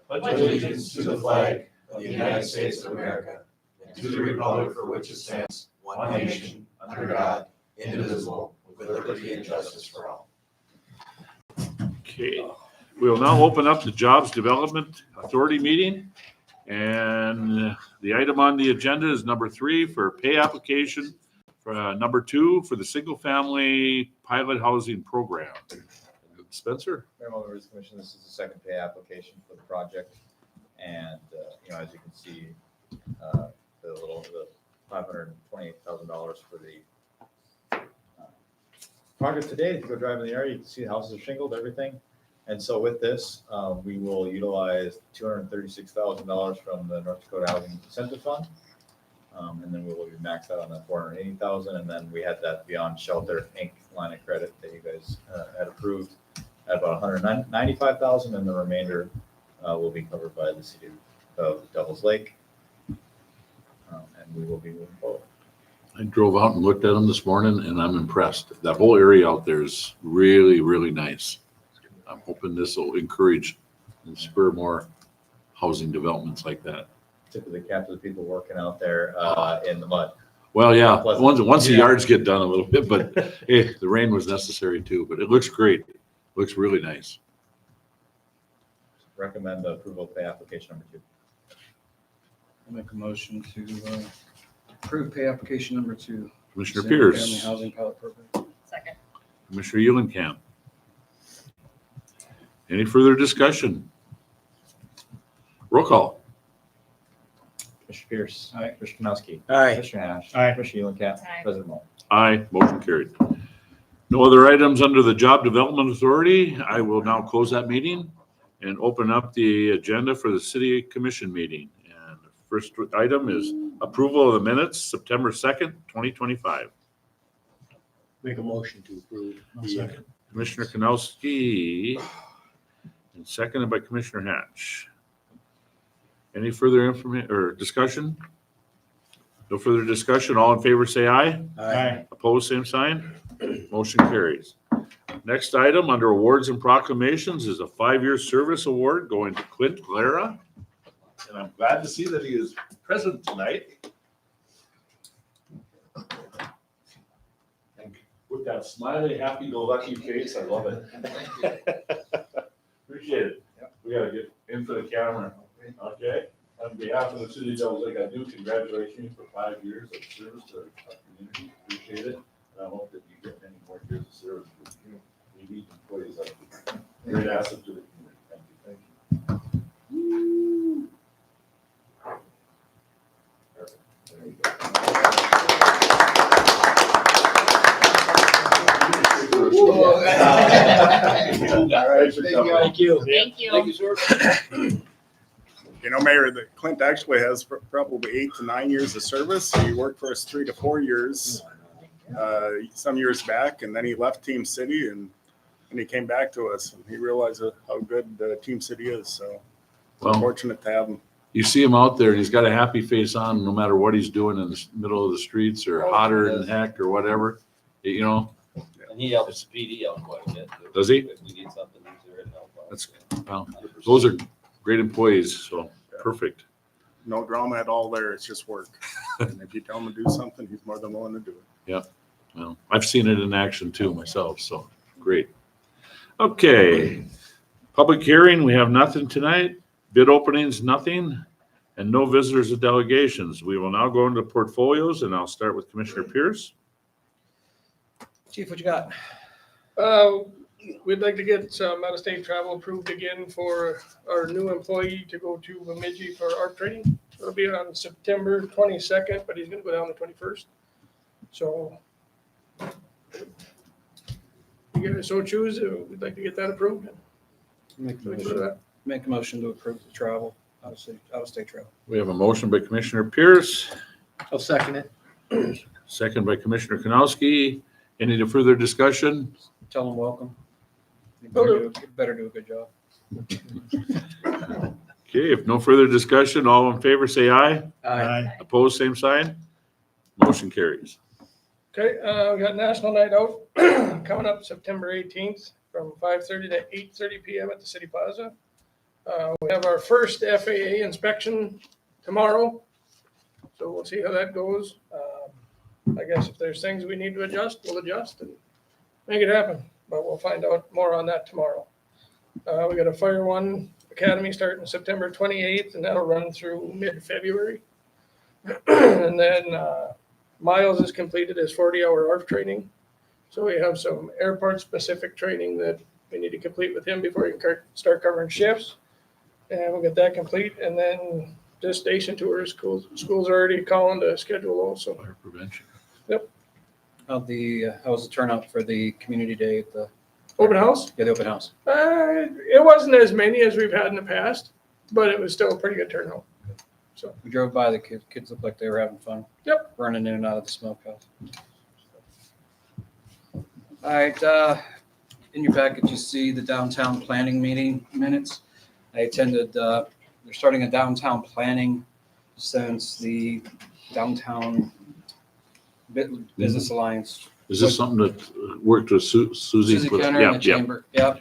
pledge allegiance to the flag of the United States of America, and to the republic for which it stands, one nation, under God, indivisible, with liberty and justice for all. Okay, we will now open up the Jobs Development Authority meeting. And the item on the agenda is number 3 for pay application, for number 2 for the single family pilot housing program. Spencer? Mayor, Members of the Commission, this is the second pay application for the project. And, as you can see, the $528,000 for the project today. If you go drive in the area, you can see the houses are shingled, everything. And so with this, we will utilize $236,000 from the North Dakota Housing Incentive Fund. And then we will be maxed out on that $480,000. And then we had that Beyond Shelter Inc. line of credit that you guys had approved at about $195,000, and the remainder will be covered by the city of Devils Lake. And we will be moving forward. I drove out and looked at them this morning and I'm impressed. That whole area out there is really, really nice. I'm hoping this will encourage and spur more housing developments like that. Tip of the cap to the people working out there in the mud. Well, yeah, Pleasant. once the Yeah. yards get done a little bit, but hey, the rain was necessary too, but it looks great. Looks really nice. Recommend the approval of pay application number 2. I'll make a motion to approve pay application number 2. Commissioner Single Pierce, Family Housing Pilot Program. Second. Commissioner Eulenkamp. Any further discussion? Roll call. Commissioner Pierce. Aye. Commissioner Kanowski. Aye. Commissioner Hash. Aye. Commissioner Eulenkamp. Aye. President Moe. Aye, motion carried. No other items under the Job Development Authority. I will now close that meeting and open up the agenda for the City Commission meeting. And the first item is approval of the minutes, September 2nd, 2025. Make a motion to approve. Second. Commissioner Kanowski, and seconded by Commissioner Hatch. Any further information or discussion? No further discussion. All in favor, say aye. Aye. Opposed, same sign. Motion carries. Next item under awards and proclamations is a 5-year service award going to Clint Lara. And I'm glad to see that he is present tonight. And with that smiley, happy-go-lucky face, I love it. Appreciate it. We gotta get in for the camera. Okay? On behalf of the city of Devils Lake, I do congratulate you for 5 years of service to our community. Appreciate it. And I hope that you get many more years of service. We need employees like you. Great asset to the community. Thank you. Thank you. Perfect. There you go. All right. Thank you. Thank you. sir. You know, Mayor, that Clint actually has probably 8 to 9 years of service. He worked for us 3 to 4 years, some years back, and then he left Team City and he came back to us and he realized how good Team City is. So we're Well, fortunate to have him. you see him out there and he's got a happy face on no matter what he's doing in the middle of the streets or hotter than heck or whatever. You know, And he helps PD out quite a bit. Does he? If we need something, he's there to help out. That's- well, those are great employees, so perfect. No drama at all there. It's just work. And if you tell him to do something, he's more than willing to do it. Well, I've seen it in action too myself, so great. Okay, public hearing, we have nothing tonight. Bid openings, nothing, and no visitors or delegations. We will now go into portfolios, and I'll start with Commissioner Pierce. Chief, what you got? We'd like to get some out-of-state travel approved again for our new employee to go to Bemidji for ARP training. It'll be on September 22nd, but he's gonna go down the 21st. So you guys so choose, we'd like to get that approved. Make a So we can go to motion, that. make a motion to approve the travel, out-of-state travel. We have a motion by Commissioner Pierce, I'll second it. second by Commissioner Kanowski. Any further discussion? Tell them welcome. You Will better do a good job. Okay, if no further discussion, all in favor, say aye. Aye. Opposed, same sign. Motion carries. Okay, we got National Night Out coming up September 18th from 5:30 to 8:30 PM at the City Plaza. We have our first FAA inspection tomorrow, so we'll see how that goes. I guess if there's things we need to adjust, we'll adjust and make it happen, but we'll find out more on that tomorrow. We got a Fire One Academy starting September 28th, and that'll run through mid-February. And then Miles has completed his 40-hour ARF training. So we have some airport-specific training that we need to complete with him before he can start covering shifts. And we'll get that complete. And then just station tours, schools are already calling to schedule also. Fire prevention. How was the turnout for the community day at the? Open house? Yeah, the open house. It wasn't as many as we've had in the past, but it was still a pretty good turnout. We drove by, the kids looked like they were having fun. Yep. Running in and out of the smokehouse. All right, in your package, you see the downtown planning meeting minutes. I attended, they're starting a downtown planning since the Downtown Business Alliance. Is this something that worked with Suzie? Susie Kenner and the Yeah, Chamber. Yep.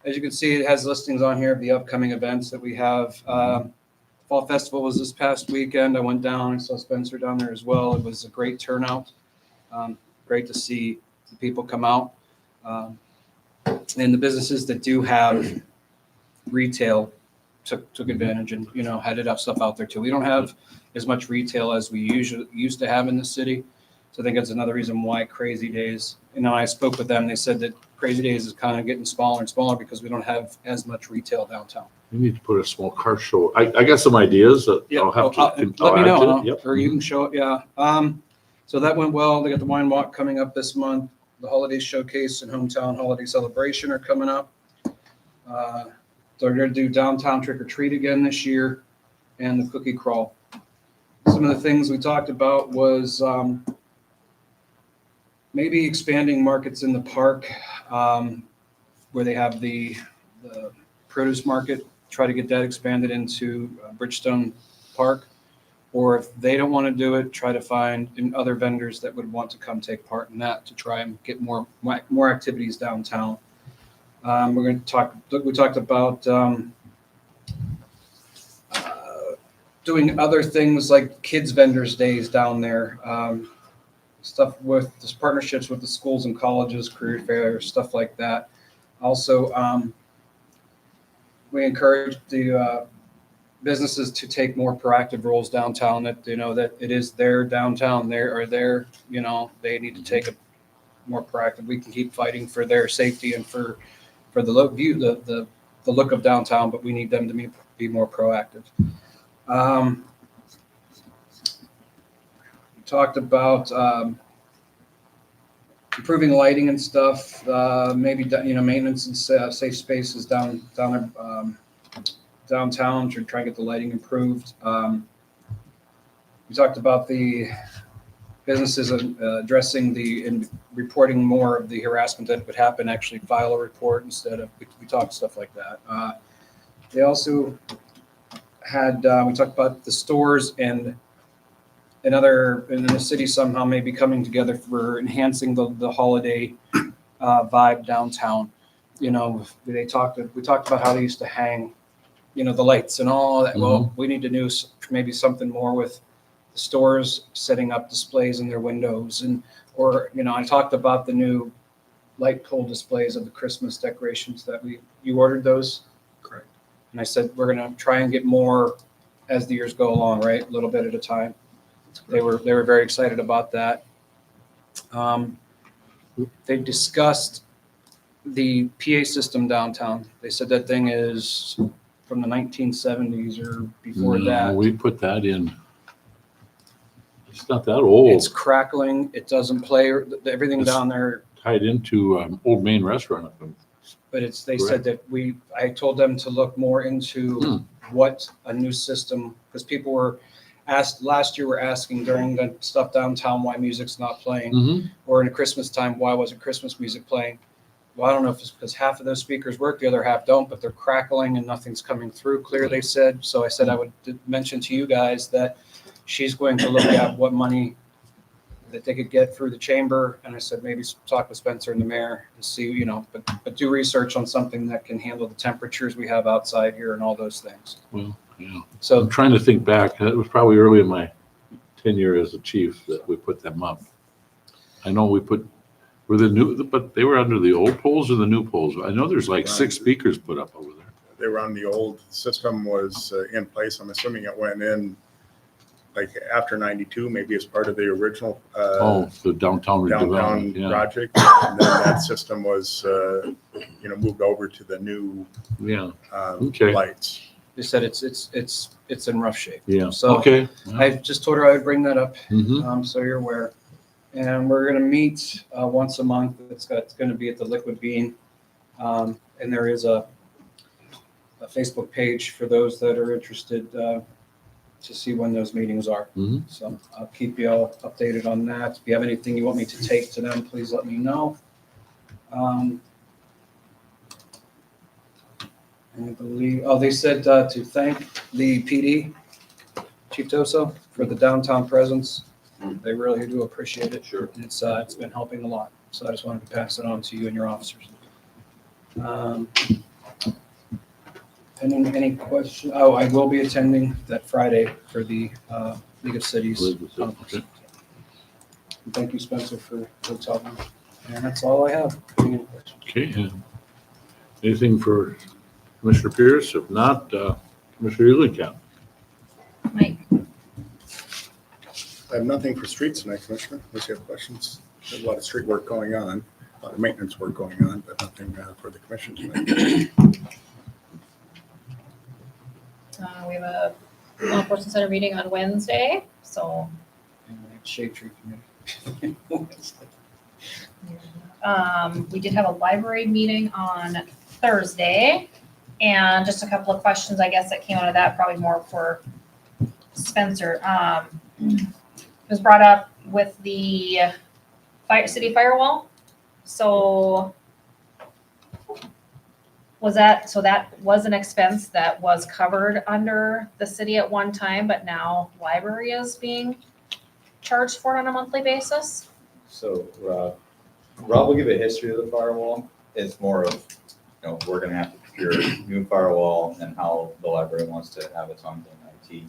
As you can see, it has listings on here of the upcoming events that we have. Fall Festival was this past weekend. I went down, I saw Spencer down there as well. It was a great turnout. Great to see the people come out. And the businesses that do have retail took advantage and, headed up stuff out there too. We don't have as much retail as we used to have in the city. So I think that's another reason why Crazy Days, I spoke with them. They said that Crazy Days is kind of getting smaller and smaller because we don't have as much retail downtown. We need to put a small car show. I got some ideas that I'll have to. Let me know, Yep. or you can show it. Yeah. So that went well. They got the wine walk coming up this month. The holiday showcase and hometown holiday celebration are coming up. They're going to do downtown trick or treat again this year, and the cookie crawl. Some of the things we talked about was maybe expanding markets in the park where they have the produce market. Try to get that expanded into Bridgestone Park, or if they don't want to do it, try to find other vendors that would want to come take part in that to try and get more activities downtown. We're going to talk. We talked about doing other things like kids vendors days down there, stuff with this partnerships with the schools and colleges, career fairs, stuff like that. Also, we encourage the businesses to take more proactive roles downtown. That that it is their downtown. They need to take a more proactive. We can keep fighting for their safety and for the look view, the look of downtown, but we need them to be more proactive. We talked about improving lighting and stuff, maybe maintenance and safe spaces downtown to try and get the lighting improved. We talked about the businesses addressing and reporting more of the harassment that would happen, actually file a report instead of, we talked stuff like that. They also had, we talked about the stores and another in the city somehow maybe coming together for enhancing the holiday vibe downtown. We talked about how they used to hang, the lights and all that. Well, we need to do maybe something more with the stores setting up displays in their windows, or I talked about the new light pole displays of the Christmas decorations that you ordered those. Correct. And I said we're gonna try and get more as the years go along, right? A little bit at a time. They were very excited about that. They discussed the PA system downtown. They said that thing is from the 1970s or before that. We put that in. It's not that old. It's crackling. It doesn't play. Everything It's down there. tied into Old Main Restaurant. But they said that I told them to look more into what a new system, because people were asked last year, were asking during the stuff downtown why music's not playing, or in a Christmas time, why wasn't Christmas music playing? Well, I don't know if it's because half of those speakers work, the other half don't, but they're crackling and nothing's coming through clear, they said. So I said I would mention to you guys that she's going to look at what money that they could get through the chamber. And I said, maybe talk with Spencer and the mayor to see, you know, but do research on something that can handle the temperatures we have outside here and all those things. Well, yeah. So I'm trying to think back. It was probably early in my tenure as a chief that we put them up. I know were the new, but they were under the old poles or the new poles? I know there's like 6 speakers put up over there. They were on the old system was in place. I'm assuming it went in like after 92, maybe as part of the original Oh, the downtown downtown redevelopment. Yeah, project. And then that system was, moved over to the new yeah, Okay. lights. they said it's in rough shape. yeah. So Okay. I just told her I would bring that up, Mhm. so you're aware. And we're gonna meet once a month. It's gonna be at the Liquid Bean. And there is a Facebook page for those that are interested to see when those meetings are. Mhm. So I'll keep you all updated on that. If you have anything you want me to take to them, please let me know. I believe, they said to thank the PD, Chief Toso, for the downtown presence. They really do appreciate it. Sure. It's been helping a lot. So I just wanted to pass it on to you and your officers. Any question? Oh, I will be attending that Friday for the League of Cities League of Cities, conference. okay. Thank you, Spencer, for telling me. And that's all I have. Any questions? Okay. Anything for Commissioner Pierce? If not, Commissioner Eulicap. Mike, I have nothing for streets tonight, Commissioner, unless you have questions. There's a lot of street work going on, a lot of maintenance work going on, but nothing for the commission tonight. we have a law enforcement center meeting on Wednesday, so Shade Tree Committee. we did have a library meeting on Thursday. And just a couple of questions, I guess, that came out of that, probably more for Spencer. It was brought up with the city firewall. So that was an expense that was covered under the city at one time, but now library is being charged for it on a monthly basis? So Rob will give a history of the firewall. It's more of, we're gonna have to procure a new firewall and how the library wants to have its ongoing IT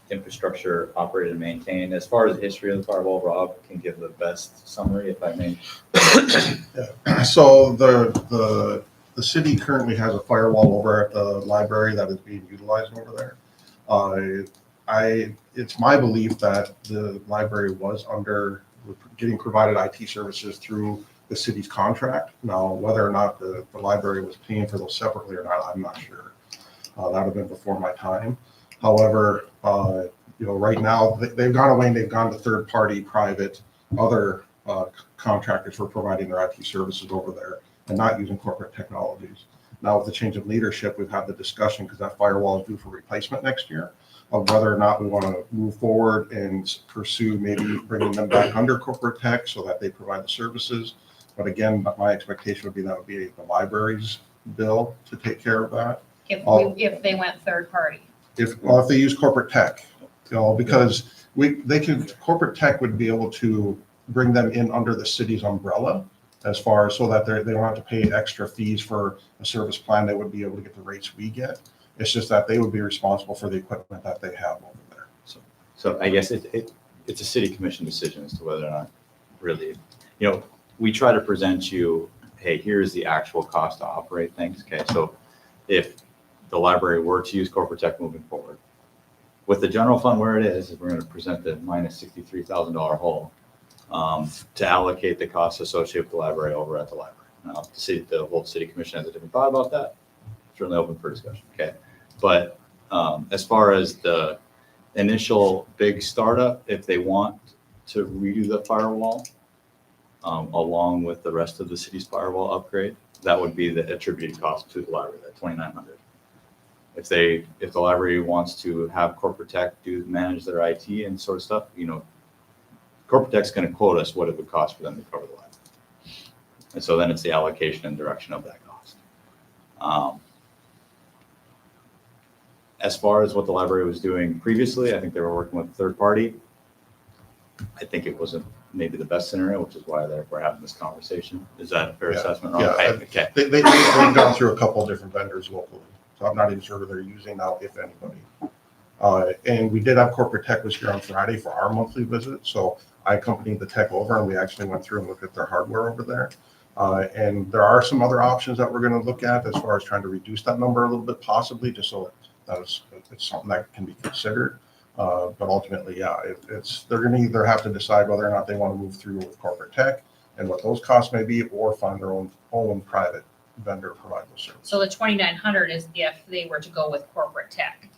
infrastructure operated and maintained. As far as the history of the firewall, Rob can give the best summary, if I may. So the city currently has a firewall over at the library that is being utilized over there. It's my belief that the library was getting provided IT services through the city's contract. Now, whether or not the library was paying for those separately or not, I'm not sure. That would have been before my time. However, right now they've gone away and they've gone to third-party, private, other contractors for providing their IT services over there and not using corporate technologies. Now, with the change of leadership, we've had the discussion because that firewall is due for replacement next year of whether or not we want to move forward and pursue maybe bringing them back under corporate tech so that they provide the services. But again, my expectation would be that would be the library's bill to take care of that. If they went third party. If they use corporate tech, because corporate tech would be able to bring them in under the city's umbrella as far as so that they don't have to pay extra fees for a service plan. They would be able to get the rates we get. It's just that they would be responsible for the equipment that they have over there. So I guess it's a city commission decision as to whether or not really, we try to present you, hey, here's the actual cost to operate things. Okay, so if the library were to use corporate tech moving forward, with the general fund where it is, we're going to present the minus $63,000 hole to allocate the costs associated with the library over at the library. Now, the whole city commission has a different thought about that. Certainly open for discussion. Okay, but as far as the initial big startup, if they want to redo the firewall along with the rest of the city's firewall upgrade, that would be the attributed cost to the library, that $2,900. If the library wants to have corporate tech manage their IT and sort of stuff, corporate tech's going to quote us what it would cost for them to cover the library. And so then it's the allocation and direction of that cost. As far as what the library was doing previously, I think they were working with a third party. I think it wasn't maybe the best scenario, which is why we're having this conversation. Is that a fair Yeah. assessment? Yeah. Okay. They've gone through a couple of different vendors locally, so I'm not even sure who they're using now, if anybody. And we did have Corporate Tech was here on Friday for our monthly visit, so I accompanied the tech over and we actually went through and looked at their hardware over there. And there are some other options that we're going to look at as far as trying to reduce that number a little bit, possibly, just so that it's something that can be considered. But ultimately, yeah, they're going to either have to decide whether or not they want to move through with Corporate Tech and what those costs may be, or find their own private vendor to provide those services. So the 2,900 is if they were to go with Corporate Tech.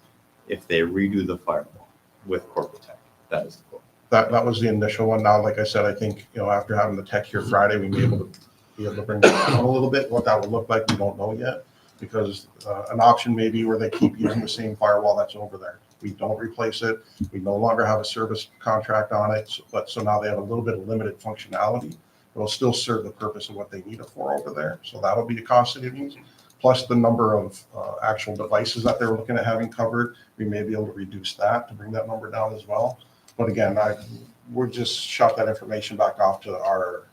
If they redo the firewall with Corporate Tech, that is the goal. That was the initial one. Now, like I said, I think, after having the tech here Friday, we may be able to bring that down a little bit. What that would look like, we don't know yet, because an option may be where they keep using the same firewall that's over there. We don't replace it. We no longer have a service contract on it, so now they have a little bit of limited functionality. It'll still serve the purpose of what they need it for over there. So that'll be a cost savings. Plus the number of actual devices that they're looking at having covered, we may be able to reduce that to bring that number down as well. But again, we're just shot that information back off to our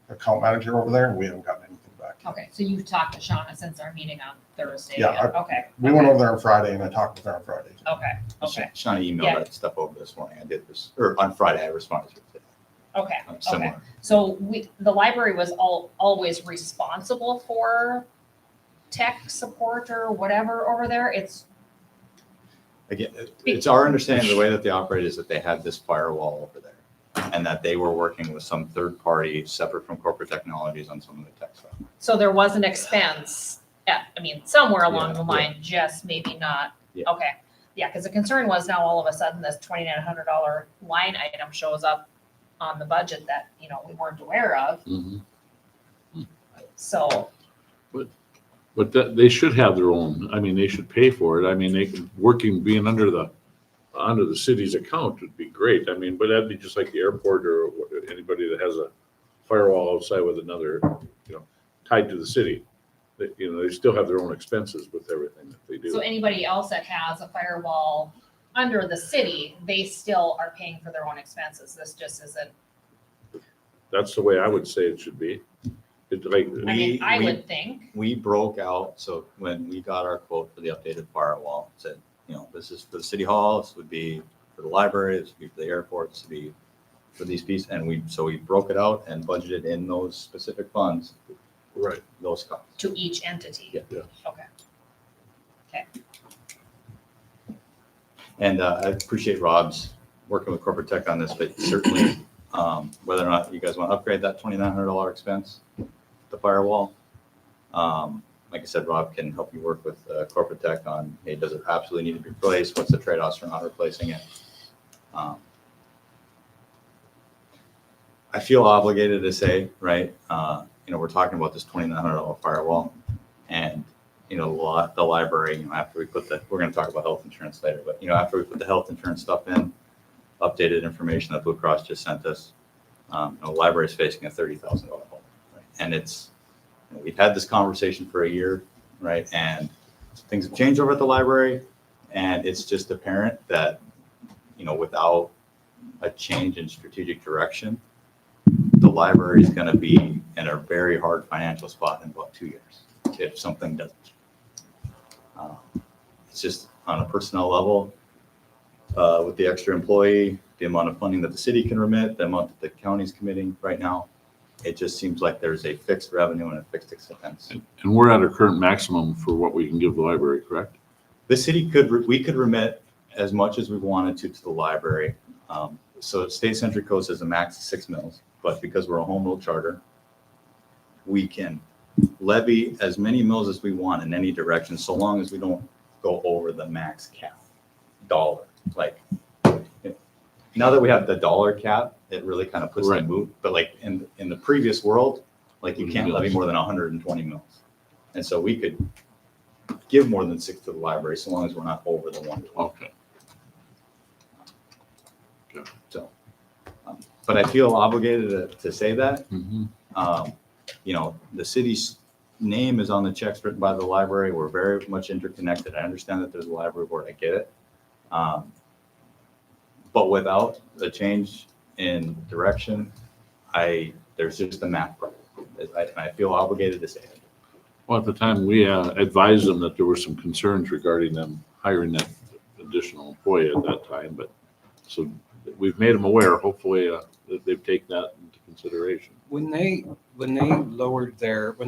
account manager over there, and we haven't gotten anything back. Okay, so you've talked to Shauna since our meeting on Thursday? Yeah, Okay. We went over there on Friday, and I talked with her on Friday. Okay, Shauna emailed Yeah. that stuff over this morning. I did this, or on Friday, I responded to it today. okay, Similar. okay. So the library was always responsible for tech support or whatever over there? It's, Again, it's our understanding, the way that they operate is that they had this firewall over there and that they were working with some third party separate from Corporate Technologies on some of the tech stuff. so there was an expense, somewhere along Yeah, the line, just maybe not. Yeah. Okay, yeah, because the concern was now all of a sudden this $2,900 line item shows up on the budget that, we weren't aware of. Mhm. So, But they should have their own, they should pay for it. They could, being under the city's account would be great. But that'd be just like the airport or anybody that has a firewall outside with another, tied to the city. They still have their own expenses with everything that they so do. anybody else that has a firewall under the city, they still are paying for their own expenses. This just isn't, That's the way I would say it should be. It's like, I We- would think. We broke out, so when we got our quote for the updated firewall, it said, this is for the city hall, this would be for the library, this would be for the airport, this would be for these pieces. And we broke it out and budgeted in those specific funds, right. those costs. To each entity? Yeah. Yeah. Okay. And I appreciate Rob's working with Corporate Tech on this, but certainly whether or not you guys want to upgrade that $2,900 expense, the firewall. Like I said, Rob can help you work with Corporate Tech on, hey, does it absolutely need to be replaced? What's the trade-offs for not replacing it? I feel obligated to say, right, we're talking about this $2,900 firewall, and the library, after we put we're going to talk about health insurance later, but after we put the health insurance stuff in, updated information that Blue Cross just sent us, the library is facing a $30,000 hole, right? And we've had this conversation for a year, right? And things have changed over at the library, and it's just apparent that, without a change in strategic direction, the library is going to be in a very hard financial spot in about 2 years if something doesn't. It's just on a personnel level, with the extra employee, the amount of funding that the city can remit, the amount that the county's committing right now, it just seems like there's a fixed revenue and a fixed expense. And we're at our current maximum for what we can give the library, correct? The city we could remit as much as we wanted to the library. So State Century Code says a max of 6 mils, but because we're a home rule charter, we can levy as many mills as we want in any direction, so long as we don't go over the max cap dollar. Like, now that we have the dollar cap, it really kind of puts Right. the moot. But like in the previous world, like you can't levy more than 120 mils, and so we could give more than 6 to the library, so long as we're not over the 120. Okay. So, but I feel obligated to say that. Mhm. The city's name is on the checks written by the library. We're very much interconnected. I understand that there's a library board. I get it. But without a change in direction, there's just a math problem. I feel obligated to say it. Well, at the time, we advised them that there were some concerns regarding them hiring that additional employee at that time, but so we've made them aware, hopefully, that they've taken that into consideration. When they when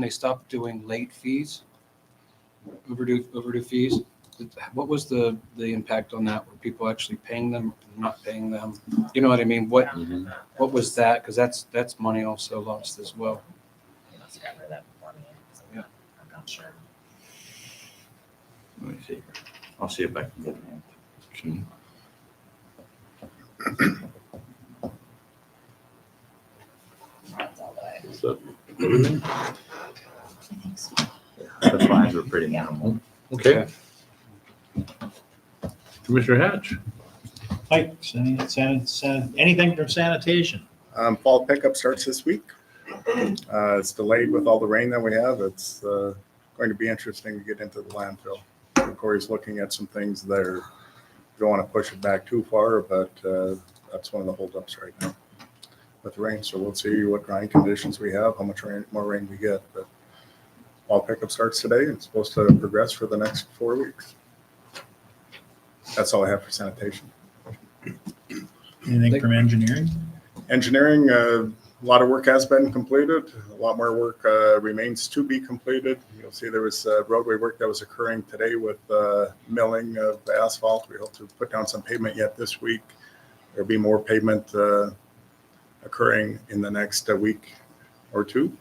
they stopped doing late fees, overdue fees, what was the impact on that? Were people actually paying them, not paying them? You know what I mean? What was that? Because that's money also lost as well. You must have gotten rid of that before me. So Yeah. I'm not sure. Let me see. I'll see if I can get it. Okay. That's all that Is that everything? I think so. The fines were pretty minimal. Okay. Commissioner Hatch? Mike, anything from sanitation? Fall pickup starts this week. It's delayed with all the rain that we have. It's going to be interesting to get into the landfill. Corey's looking at some things there. Don't want to push it back too far, but that's one of the holdups right now with rain. So we'll see what drying conditions we have, how much more rain we get. But fall pickup starts today and it's supposed to progress for the next 4 weeks. That's all I have for sanitation. Anything from engineering? Engineering, a lot of work has been completed. A lot more work remains to be completed. You'll see there was roadway work that was occurring today with milling of asphalt. We hope to put down some pavement yet this week. There'll be more pavement occurring in the next week or two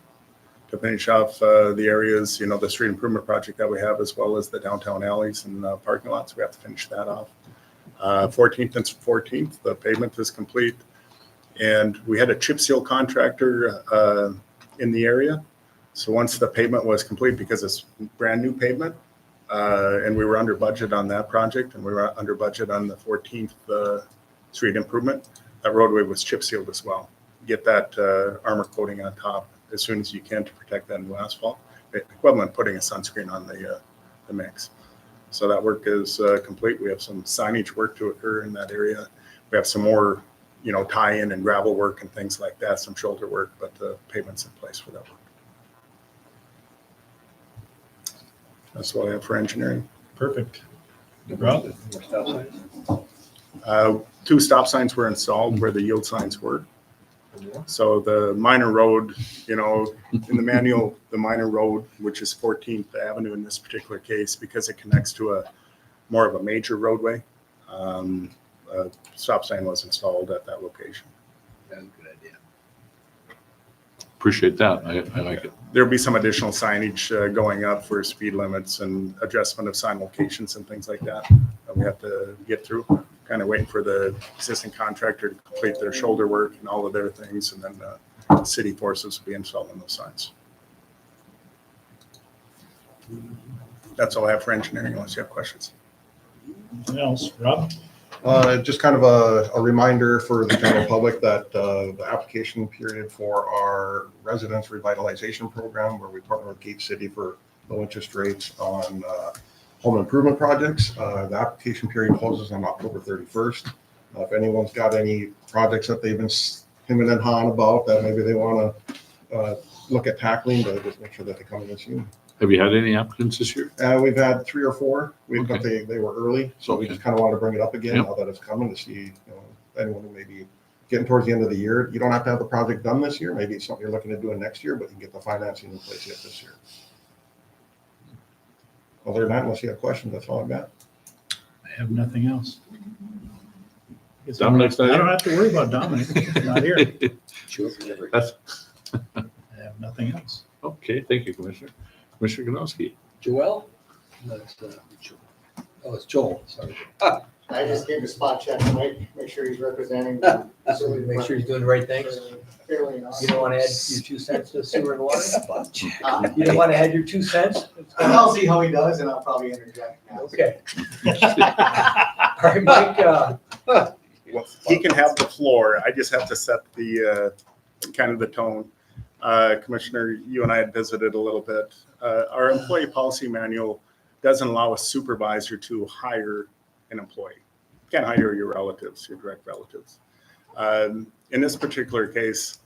to finish off the areas, the street improvement project that we have, as well as the downtown alleys and parking lots. We have to finish that off. 14th and 14th, the pavement is complete. And we had a chip seal contractor in the area. So once the pavement was complete, because it's brand new pavement, and we were under budget on that project, and we were under budget on the 14th street improvement, that roadway was chip sealed as well. Get that armor coating on top as soon as you can to protect that new asphalt. Equivalent putting a sunscreen on the mix. So that work is complete. We have some signage work to occur in that area. We have some more tie-in and gravel work and things like that, some shoulder work, but the pavement's in place for that work. That's what I have for engineering. Perfect. Rob? 2 stop signs were installed where the yield signs were. So the minor road, in the manual, the minor road, which is 14th Avenue in this particular case, because it connects to more of a major roadway, a stop sign was installed at that location. That's a good idea. Appreciate that. I like it. There'll be some additional signage going up for speed limits and adjustment of sign locations and things like that we have to get through. Kind of waiting for the existing contractor to complete their shoulder work and all of their things, and then city forces will be installing those signs. That's all I have for engineering, unless you have questions. Anything else? Rob? Just kind of a reminder for the general public that the application period for our residence revitalization program, where we partner with Gate City for low interest rates on home improvement projects, the application period closes on October 31st. If anyone's got any projects that they've been hemming and hawing about that maybe they want to look at tackling, but just make sure that they come in soon. Have you had any applicants this year? We've had 3 or 4. But Okay. they were early, so we Okay. just kind of want to bring it up again Yep. now that it's coming to see anyone who may be getting towards the end of the year. You don't have to have the project done this year. Maybe it's something you're looking at doing next year, but you can get the financing in place yet this year. Other than that, unless you have questions, that's all I've got. I have nothing else. Guess Dominic's not I here? don't have to worry about Dominic. He's not here. That's, I have nothing else. okay, thank you, Commissioner. Commissioner Ganowski. Joel? No, it's oh, it's Joel, sorry. I just gave a spot check tonight, make sure he's representing the facility. Make sure he's doing the right things. Fairly enough. You don't want to add your 2 cents to sewer and water? Uh, You don't want to add your 2 cents? I'll see how he does and I'll probably interject now. Okay. All right, Mike, Well, he can have the floor. I just have to set the kind of the tone. Commissioner, you and I had visited a little bit. Our employee policy manual doesn't allow a supervisor to hire an employee. can't hire your relatives, your direct relatives. In this particular case,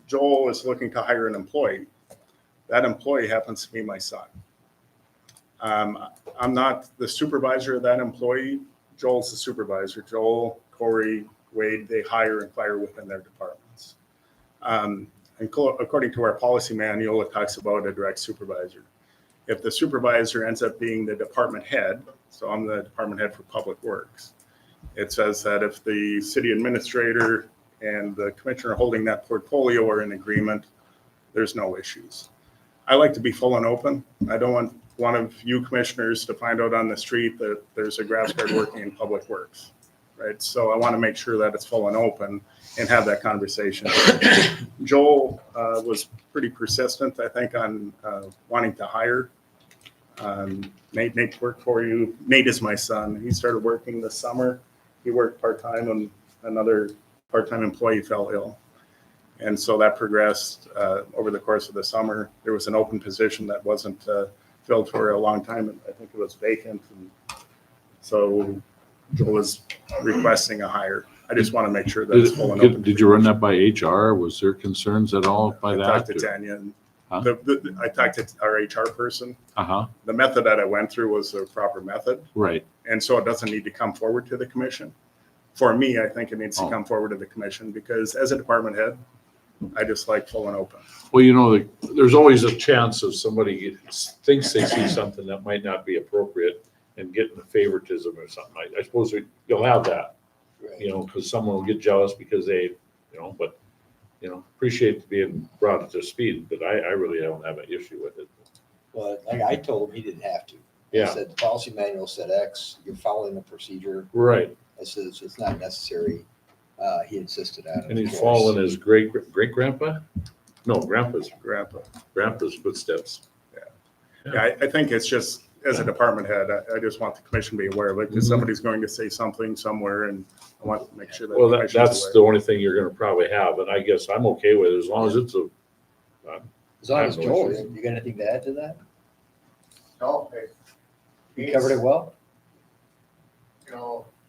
Joel is looking to hire an employee. That employee happens to be my son. I'm not the supervisor of that employee. Joel's the supervisor. Joel, Corey, Wade, they hire and fire within their departments. And according to our policy manual, it talks about a direct supervisor. If the supervisor ends up being the department head, so I'm the department head for Public Works, it says that if the city administrator and the commissioner holding that portfolio are in agreement, there's no issues. I like to be full and open. I don't want one of you commissioners to find out on the street that there's a grass guard working in Public Works, right? So I want to make sure that it's full and open and have that conversation. Joel was pretty persistent, I think, on wanting to hire. Nate worked for you. Nate is my son. He started working this summer. He worked part-time and another part-time employee fell ill. And so that progressed over the course of the summer. There was an open position that wasn't filled for a long time. And I think it was vacant. And so Joel is requesting a hire. I just want to make sure that it's full and open. Did you run that by HR? Was there concerns at all by that? I talked to Tanya. And I talked to our HR person. Uh-huh, The method that I went through was the proper method. right. And so it doesn't need to come forward to the commission. For me, I think it needs to come forward to the commission because as a department head, I just like full and open. Well, there's always a chance of somebody thinks they see something that might not be appropriate and getting a favoritism or something. I suppose you'll have that, because someone will get jealous because they, but, appreciate being brought up to speed, but I really don't have an issue with it. Well, like I told him, he didn't have to. Yeah. I said, the policy manual said X, you're following the procedure. Right. I said, it's not necessary. He insisted on it. And he's of course. following his great-grandpa? No, grandpa's footsteps. Yeah, I think it's just, as a department head, I just want the commission to be aware of it because somebody's going to say something somewhere and I want to make sure that. Well, the commission's that's aware. the only thing you're gonna probably have, and I guess I'm okay with it as long as it's As long as I have no Joel, issues. you got anything to add to that? No, You covered it well?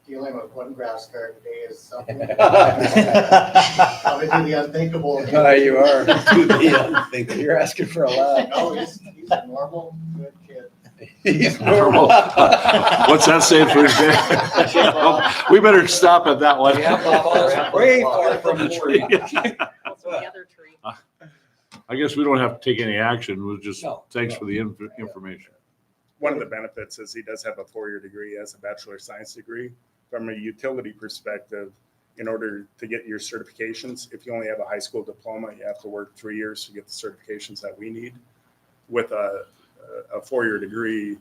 Dealing with one grass guard today is something. No, Probably do the unthinkable. you are. You're asking for a lot. No, he's a normal, good kid. He's normal. What's that say for his day? We better stop at that one. Way far from the tree. Also the other tree. I guess we don't have to take any action. We'll just, No, thanks no. for the information. One of the benefits is he does have a 4-year degree as a Bachelor of Science degree. From a utility perspective, in order to get your certifications, if you only have a high school diploma, you have to work 3 years to get the certifications that we need. With a 4-year degree,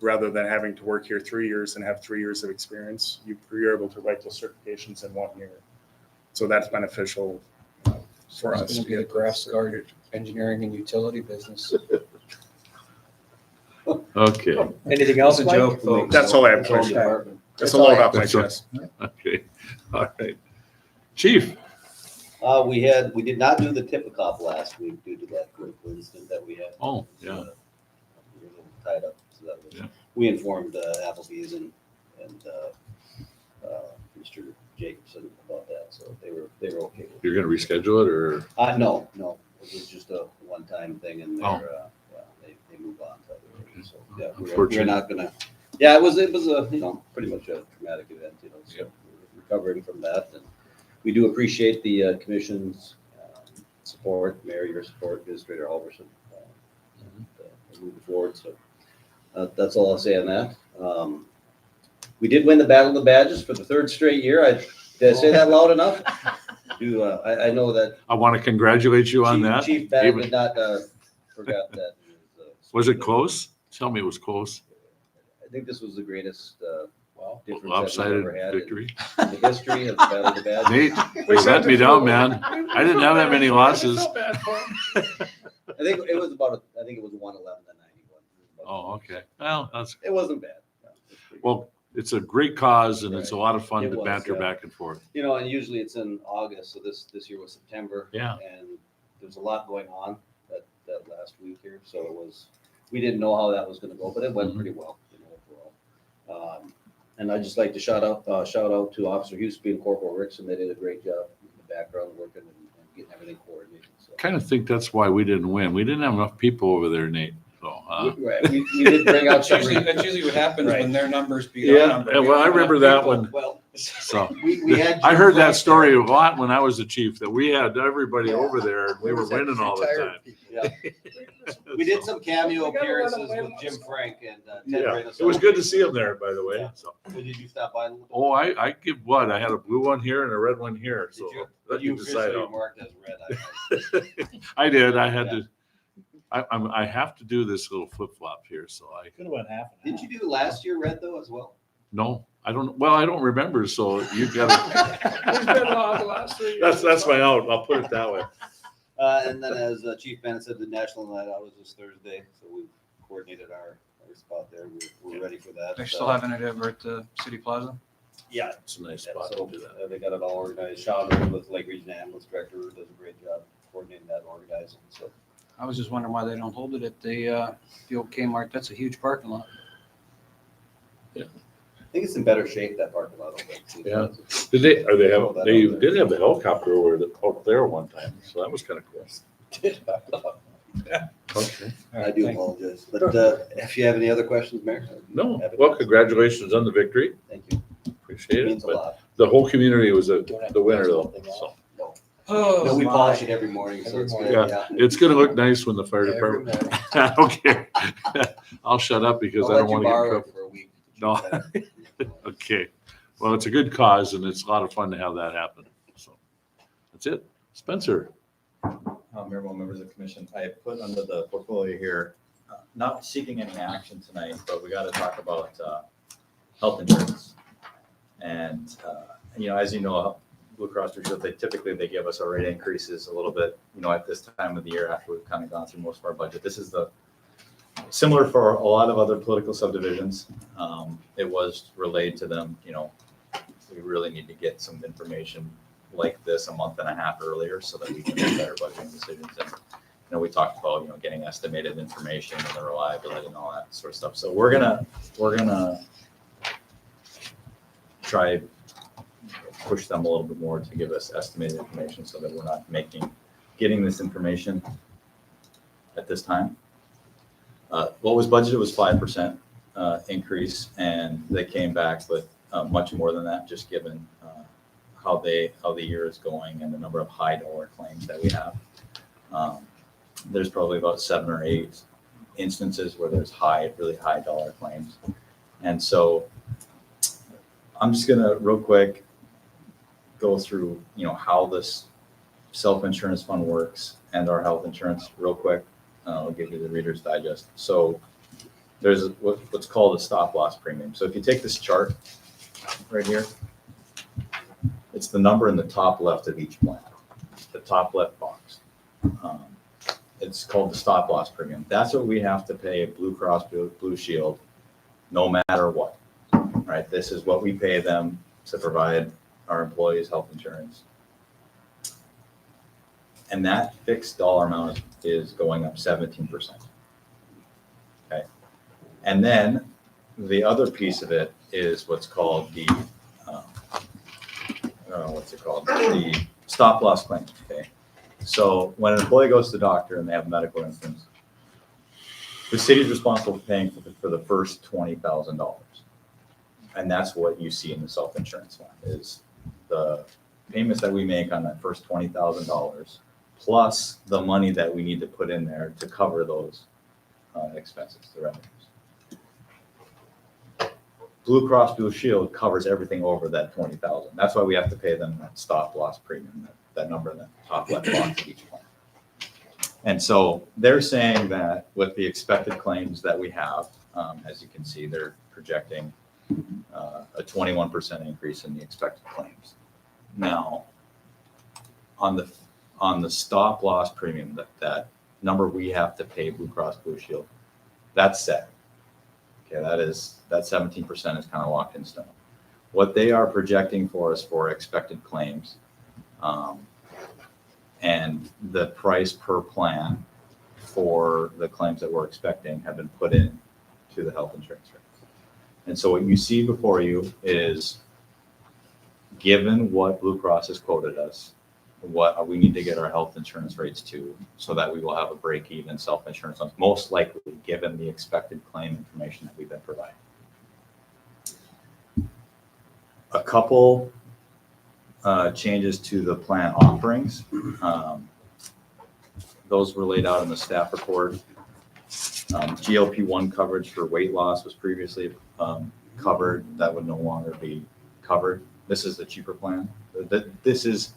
rather than having to work here 3 years and have 3 years of experience, you're able to write those certifications in 1 year. So that's beneficial for us. It's gonna be the grass guard engineering and utility business. Okay, Anything else, That's a Mike? joke, folks. That's all I have. Okay. That's That's a all load I off my have. chest. okay, all right. Chief, We did not do the Tippecanoe last week due to that critical incident that we had. oh, yeah, We were a little tied up, so that was, Yeah. we informed Applebee's and Mr. Jacobson about that, so they were okay with it. you're gonna reschedule it, or? No, it was just a one-time thing and Oh. they move on to other areas, so, yeah, we're Unfortunate. not gonna, yeah, it was a, pretty much a traumatic event, so Yep. we're recovering from that, and we do appreciate the commission's support, Mayor, your support, Administrator Halverson, moving forward, so that's all I'll say on that. We did win the Battle of the Badges for the 3rd straight year. Did I say that loud enough? I know that I want to congratulate you on that. Chief Bannon Even- did not forgot that. Was it close? Tell me it was close. I think this was the greatest difference that we've Lopsided ever had in victory. the history of the Battle of the Badges. Nate, you let me down, man. I didn't have that many losses. Felt bad for him. I think it was 111 to 91. Oh, okay. Well, It wasn't bad. No, it was pretty good. well, it's a great cause and it's a lot of fun It to was, banter yeah. back and forth. And usually it's in August, so this year was September. Yeah. And there's a lot going on that last week here, so we didn't know how that was gonna go, but it went Mhm. pretty well, overall. And I'd just like to shout out to Officer Houston and Corporal Rickson. They did a great job in the background working and getting everything coordinated. So. Kind of think that's why we didn't win. We didn't have enough people over there, Nate. So, Right, we did bring out some. That's usually what happens Right. when their numbers beat our yeah, number. well, I remember that one. Well, So we had. I Jim heard that Frank story there. a lot when I was the chief, that we had everybody Yeah. over there and we were winning all the time. Yeah. We did some cameo We gotta let 'em appearances win. with Jim Frank and Ted Yeah, Reynolds. it was good to see him there, by the way. So, Did you stop by? Did oh, I give what? I had a blue one here and a red one here. So you? let you decide. officially on. marked as red? I did. I had to. I have to do this little flip flop here. So I Could have went half and Didn't half. you do last year red though as well? no. I don't. Well, I don't remember. So you got He's been to. on the last 3 years. That's my out. I'll put it that way. And then as Chief Bennett said, the National Night Out is this Thursday, so we've coordinated our spot there. We're ready for that. They're still having it over at the City Plaza. Yeah. It's a nice Yeah, spot so, to do that. they got it all organized. Sean Rowe with Lake Region Ambulance Director does a great job coordinating that and organizing. So I was just wondering why they don't hold it at the old Kmart. That's a huge parking lot. I think it's in better shape, that parking lot. over there, too. Yeah. Did they? Are they have? They did have the helicopter over there one time. So that was kind of cool. Okay. I do apologize. But if you have any other questions, Mayor? No. Well, congratulations on the victory. Thank you. Appreciate It it. means a But lot. the whole community was the winner though. So No, we polish it every morning, so it's good. Yeah. it's going to look nice when the fire Every department. morning. I don't care. I'll shut up because I'll I let don't you want to get in borrow trouble. it for a week. No. Okay. Well, it's a good cause and it's a lot of fun to have that happen. So that's it. Spencer. Mayor, members of the commission, I put under the portfolio here, not seeking any action tonight, but we got to talk about health insurance. And, as you know, Blue Cross Blue Shield, they give us our rate increases a little bit, at this time of the year after we've kind of gone through most of our budget. This is similar for a lot of other political subdivisions. It was relayed to them, we really need to get some information like this a month and a half earlier so that we can make better budgeting decisions. And, we talked about, getting estimated information and the reliability and all that sort of stuff. So we're gonna try push them a little bit more to give us estimated information so that we're not getting this information at this time. What was budgeted was 5% increase, and they came back with much more than that, just given how the year is going and the number of high dollar claims that we have. There's probably about 7 or 8 instances where there's really high dollar claims. And so I'm just gonna real quick go through, how this self-insurance fund works and our health insurance real quick. I'll give you the Reader's Digest. So there's what's called a stop loss premium. So if you take this chart right here, it's the number in the top left of each plan, the top left box. It's called the stop loss premium. That's what we have to pay Blue Cross Blue Shield, no matter what, right? This is what we pay them to provide our employees health insurance. And that fixed dollar amount is going up 17%. Okay. And then the other piece of it is what's called the, the stop loss claim. Okay. So when an employee goes to the doctor and they have a medical instance, the city is responsible for paying for the first $20,000. And that's what you see in the self-insurance fund is the payments that we make on that first $20,000 plus the money that we need to put in there to cover those expenses, the revenues. Blue Cross Blue Shield covers everything over that 20,000. That's why we have to pay them that stop loss premium, that number in the top left box of each plan. And so they're saying that with the expected claims that we have, as you can see, they're projecting a 21% increase in the expected claims. Now, on the stop loss premium, that number we have to pay Blue Cross Blue Shield, that's set. Okay, that 17% is kind of locked in stone. What they are projecting for us for expected claims, and the price per plan for the claims that we're expecting have been put in to the health insurance rate. And so what you see before you is, given what Blue Cross has quoted us, what we need to get our health insurance rates to, so that we will have a break-even self-insurance, most likely, given the expected claim information that we've been providing. A couple changes to the plan offerings. Those were laid out in the staff report. GLP-1 coverage for weight loss was previously covered. That would no longer be covered. This is the cheaper plan. This is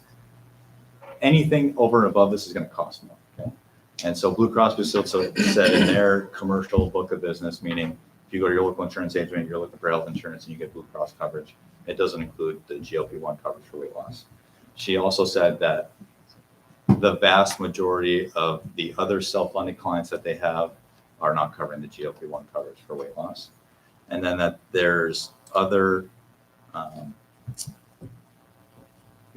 anything over and above this is going to cost more. Okay? And so Blue Cross Blue Shield said in their commercial book of business, meaning if you go to your local insurance agent, you're looking for health insurance and you get Blue Cross coverage, it doesn't include the GLP-1 coverage for weight loss. She also said that the vast majority of the other self-funded clients that they have are not covering the GLP-1 coverage for weight loss. And then that there's other,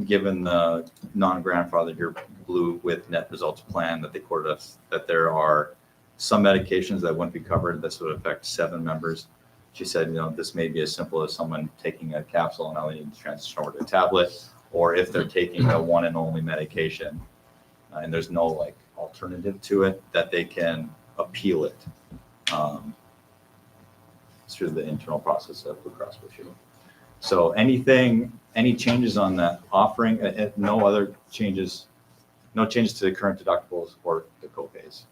given the non-grandfathered year Blue with net results plan that they quoted us, that there are some medications that wouldn't be covered. This would affect 7 members. She said, this may be as simple as someone taking a capsule and now they need to transition over to a tablet, or if they're taking a one and only medication and there's no like alternative to it, that they can appeal it through the internal process of Blue Cross Blue Shield. So any changes on that offering, no other changes, no changes to the current deductibles or the co-pays.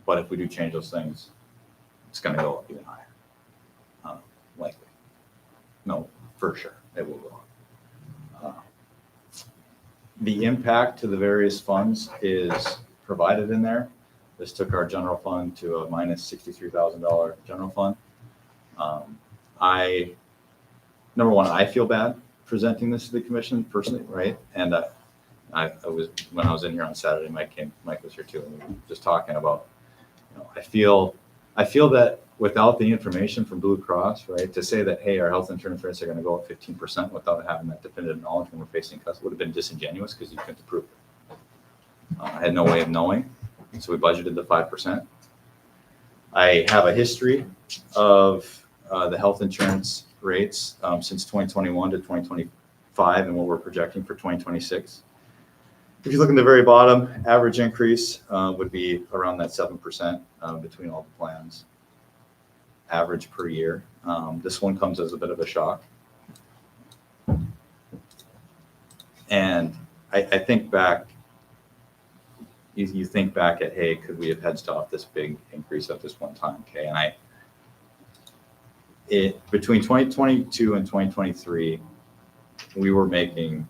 But if we do change those things, it's going to go up even higher. Likely. No, for sure, it will go up. The impact to the various funds is provided in there. This took our general fund to a minus $63,000 general fund. Number one, I feel bad presenting this to the commission personally, right? And I was, when I was in here on Saturday, Mike was here too, and we were just talking about, I feel that without the information from Blue Cross, right, to say that, hey, our health insurance rates are going to go up 15% without having that definitive knowledge when we're facing cuts would have been disingenuous because you couldn't prove it. I had no way of knowing, so we budgeted the 5%. I have a history of the health insurance rates since 2021 to 2025 and what we're projecting for 2026. If you look in the very bottom, average increase would be around that 7% between all the plans, average per year. This one comes as a bit of a shock. And I think back, you think back at, hey, could we have hedged off this big increase at this one time? Okay, and between 2022 and 2023, we were making,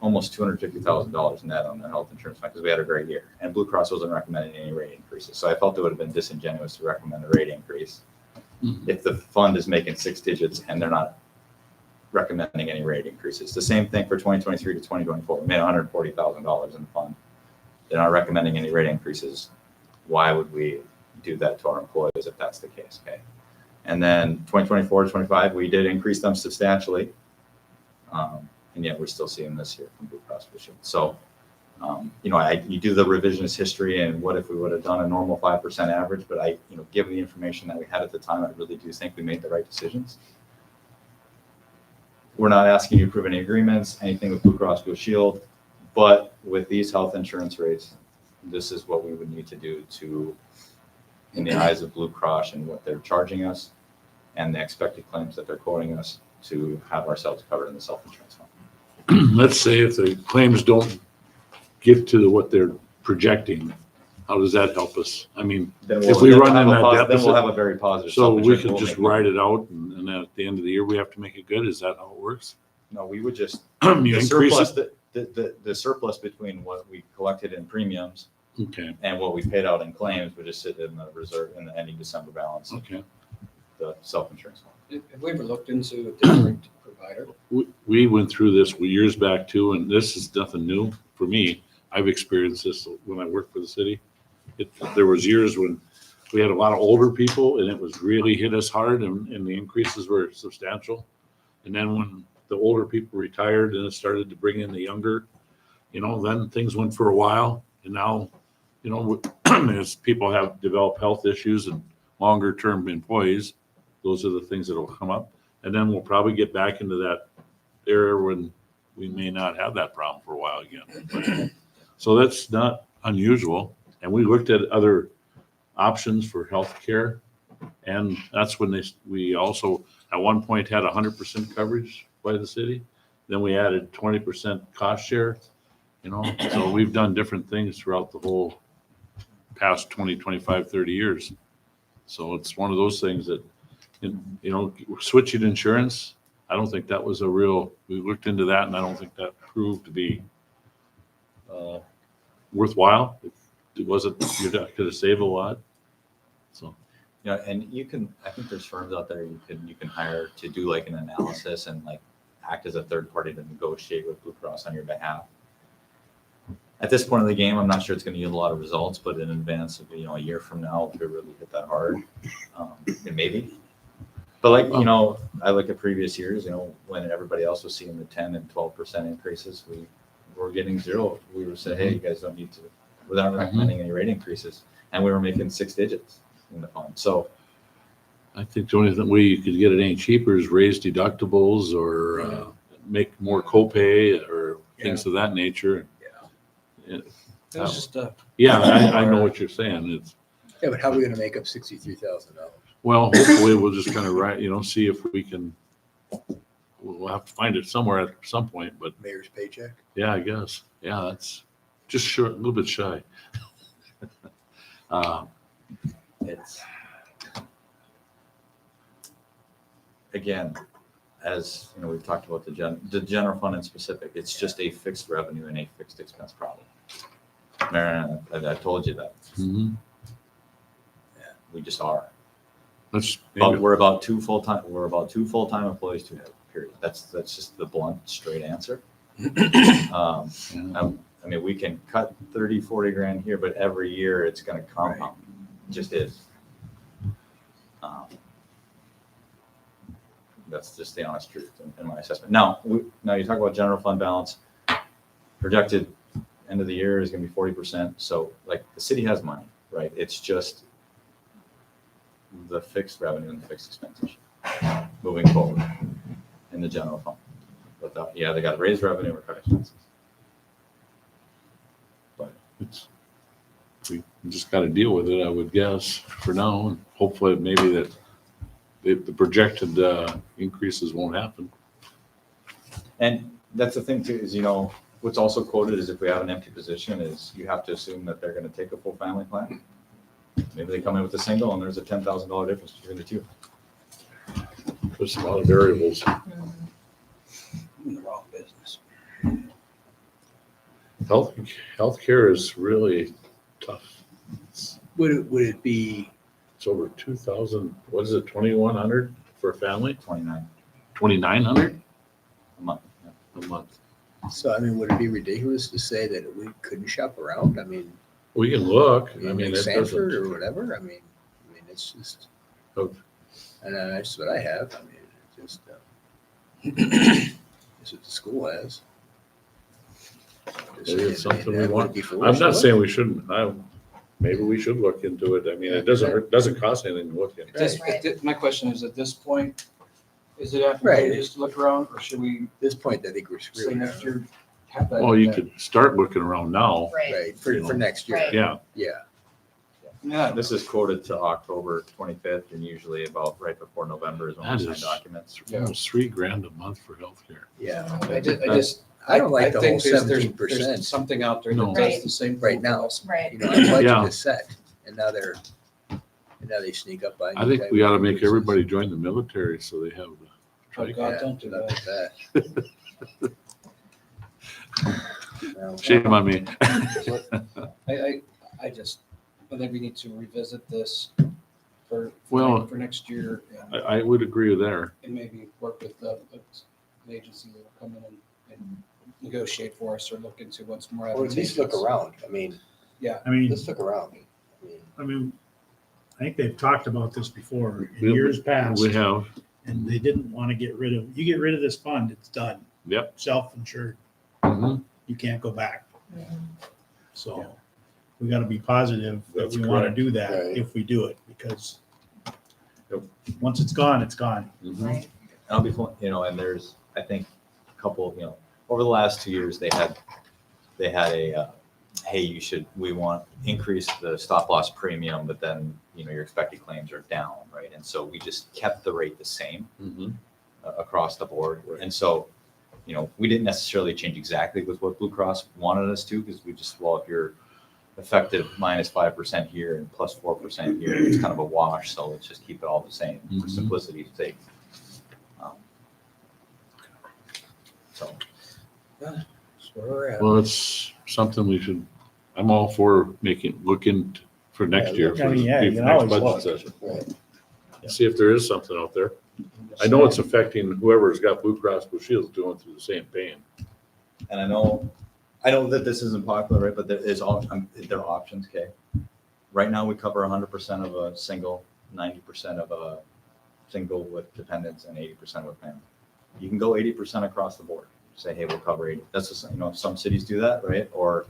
almost $250,000 net on the health insurance fund because we had a great year. And Blue Cross wasn't recommending any rate increases. So I felt it would have been disingenuous to recommend a rate increase if the fund is making 6 digits and they're not recommending any rate increases. The same thing for 2023 to 2024. We made $140,000 in the fund. They're not recommending any rate increases. Why would we do that to our employees if that's the case? Okay. And then 2024 to 25, we did increase them substantially. And yet we're still seeing this here from Blue Cross Blue Shield. So, you do the revisionist history and what if we would have done a normal 5% average, but given the information that we had at the time, I really do think we made the right decisions. We're not asking you to approve any agreements, anything with Blue Cross Blue Shield, but with these health insurance rates, this is what we would need to do to, in the eyes of Blue Cross and what they're charging us and the expected claims that they're quoting us, to have ourselves covered in the self-insurance fund. Let's say if the claims don't get to what they're projecting, how does that help us? I mean, if we run in that then deficit, we'll have a very positive. so we self-insurance. could We'll just make- ride it out and then at the end of the year, we have to make it good? Is that how it works? No, we would just, You the increase surplus, it? the surplus between what we collected in premiums Okay, and what we paid out in claims would just sit in the reserve, in the ending December balance, okay. the self-insurance fund. Have we ever looked into a different provider? We went through this years back too, and this is nothing new for me. I've experienced this when I worked for the city. There was years when we had a lot of older people and it was really hit us hard and the increases were substantial. And then when the older people retired and it started to bring in the younger, then things went for a while. And now, as people have developed health issues and longer term employees, those are the things that will come up. And then we'll probably get back into that area when we may not have that problem for a while again. But- So that's not unusual. And we looked at other options for healthcare. And that's when we also, at one point, had 100% coverage by the city. Then we added 20% cost share, so we've done different things throughout the whole past 20, 25, 30 years. So it's one of those things that, switching insurance, I don't think that was we looked into that and I don't think that proved to be worthwhile. It wasn't, you could have saved a lot. So. Yeah, and I think there's firms out there you can hire to do like an analysis and like act as a third party to negotiate with Blue Cross on your behalf. At this point of the game, I'm not sure it's going to yield a lot of results, but in advance of, a year from now, if it really hit that hard, then maybe. But I look at previous years, when everybody else was seeing the 10 and 12% increases, we were getting zero. We would say, hey, you guys don't need to, without recommending any rate increases. And we were making 6 digits in the fund. So I think the only way you could get it any cheaper is raise deductibles or make more copay or things of that nature. It was just Yeah, I know what you're saying. yeah, but how are we gonna make up $63,000? Well, hopefully we'll just kind of see if we can, we'll have to find it somewhere at some point, but Mayor's paycheck? yeah, I guess. Yeah, that's just short, a little bit shy. it's, again, as we've talked about the general fund in specific, it's just a fixed revenue and a fixed expense problem. Marion, I told you that. Mhm. We just are. Let's But we're about two full-time employees to have, period. That's just the blunt, straight answer. I mean, we can cut 30, 40 grand here, but every year it's going to compound. It just is. That's just the honest truth in my assessment. Now you talk about general fund balance. Projected end of the year is going to be 40%. So like the city has money, right? It's just the fixed revenue and the fixed expenses moving forward in the general fund. But they got to raise revenue or cut expenses. But we just got to deal with it, I would guess, for now. And hopefully maybe that the projected increases won't happen. And that's the thing too, is, what's also quoted is if we have an empty position is you have to assume that they're going to take a full family plan. Maybe they come in with a single and there's a $10,000 difference between the two. There's a lot of variables. In the wrong business. Healthcare is really tough. Would it be, It's over 2,000, what is it, 2,100 for a family? 29 2,900 a month. a month. so I mean, would it be ridiculous to say that we couldn't shop around? I mean, We can look. I mean, like it Sanford doesn't. or whatever, I mean, it's just, Oh. and that's what I have, I mean, it's just, it's what the school has. Maybe it's something we Would it want. be for I'm us to not look? saying we shouldn't. Maybe we should look into it. I mean, it doesn't cost anything to look into. My question is, at this point, is it Right. advantageous to look around, or should we At this point, I think we're say screwed. next year? have that- Well, you could start looking around now. Right. Right, for next year, Right. Yeah. yeah. Yeah, This is quoted to October 25th, and usually about right before November is when we That sign is- documents. Almost $3,000 a month for healthcare. Yeah, I I don't like the whole think there's 17%. something out there No. that does the same Right thing now. for us. Right. you know, our budget Yeah. is set, and now they sneak up by. I think we ought to make everybody join the military so they have the. Oh, God, don't do Not that. like that. No. Shame on me. I think we need to revisit this Well- for next year I would agree with there. and maybe work with the agency that will come in and negotiate for us or look into what's more Or at advantageous. least look around, I mean, I mean, let's look around. I mean, I think they've talked about this before in We- years past, We have, and they didn't want to get rid of, you get rid of this fund, it's done. Yep. Self-insured, Mhm. you can't go back. So we got to be positive that That's we want to correct. do that Right. if we do it, because Once it's gone, it's gone. Right. I'll be, and there's, I think, a couple, over the last 2 years, they had a, hey, we want increase the stop loss premium, but then, your expected claims are down, right? And so we just kept the rate the same across the board. And so, we didn't necessarily change exactly with what Blue Cross wanted us to, because we just, well, if you're effective -5% here and +4% here, it's kind of a wash. So let's just keep it all the same for simplicity's sake. So. That's where we're at. Well, it's something we should, I'm all for looking for next Yeah, year. look, For I mean, yeah, the you can next always budget look. session. Right. See if there is something out there. I know it's affecting whoever's got Blue Cross Blue Shield's going through the same pain. And I know that this isn't popular, right? But there are options, okay? Right now, we cover 100% of a single, 90% of a single with dependents, and 80% with family. You can go 80% across the board. Say, hey, we'll cover 80. That's just, some cities do that, right? Or,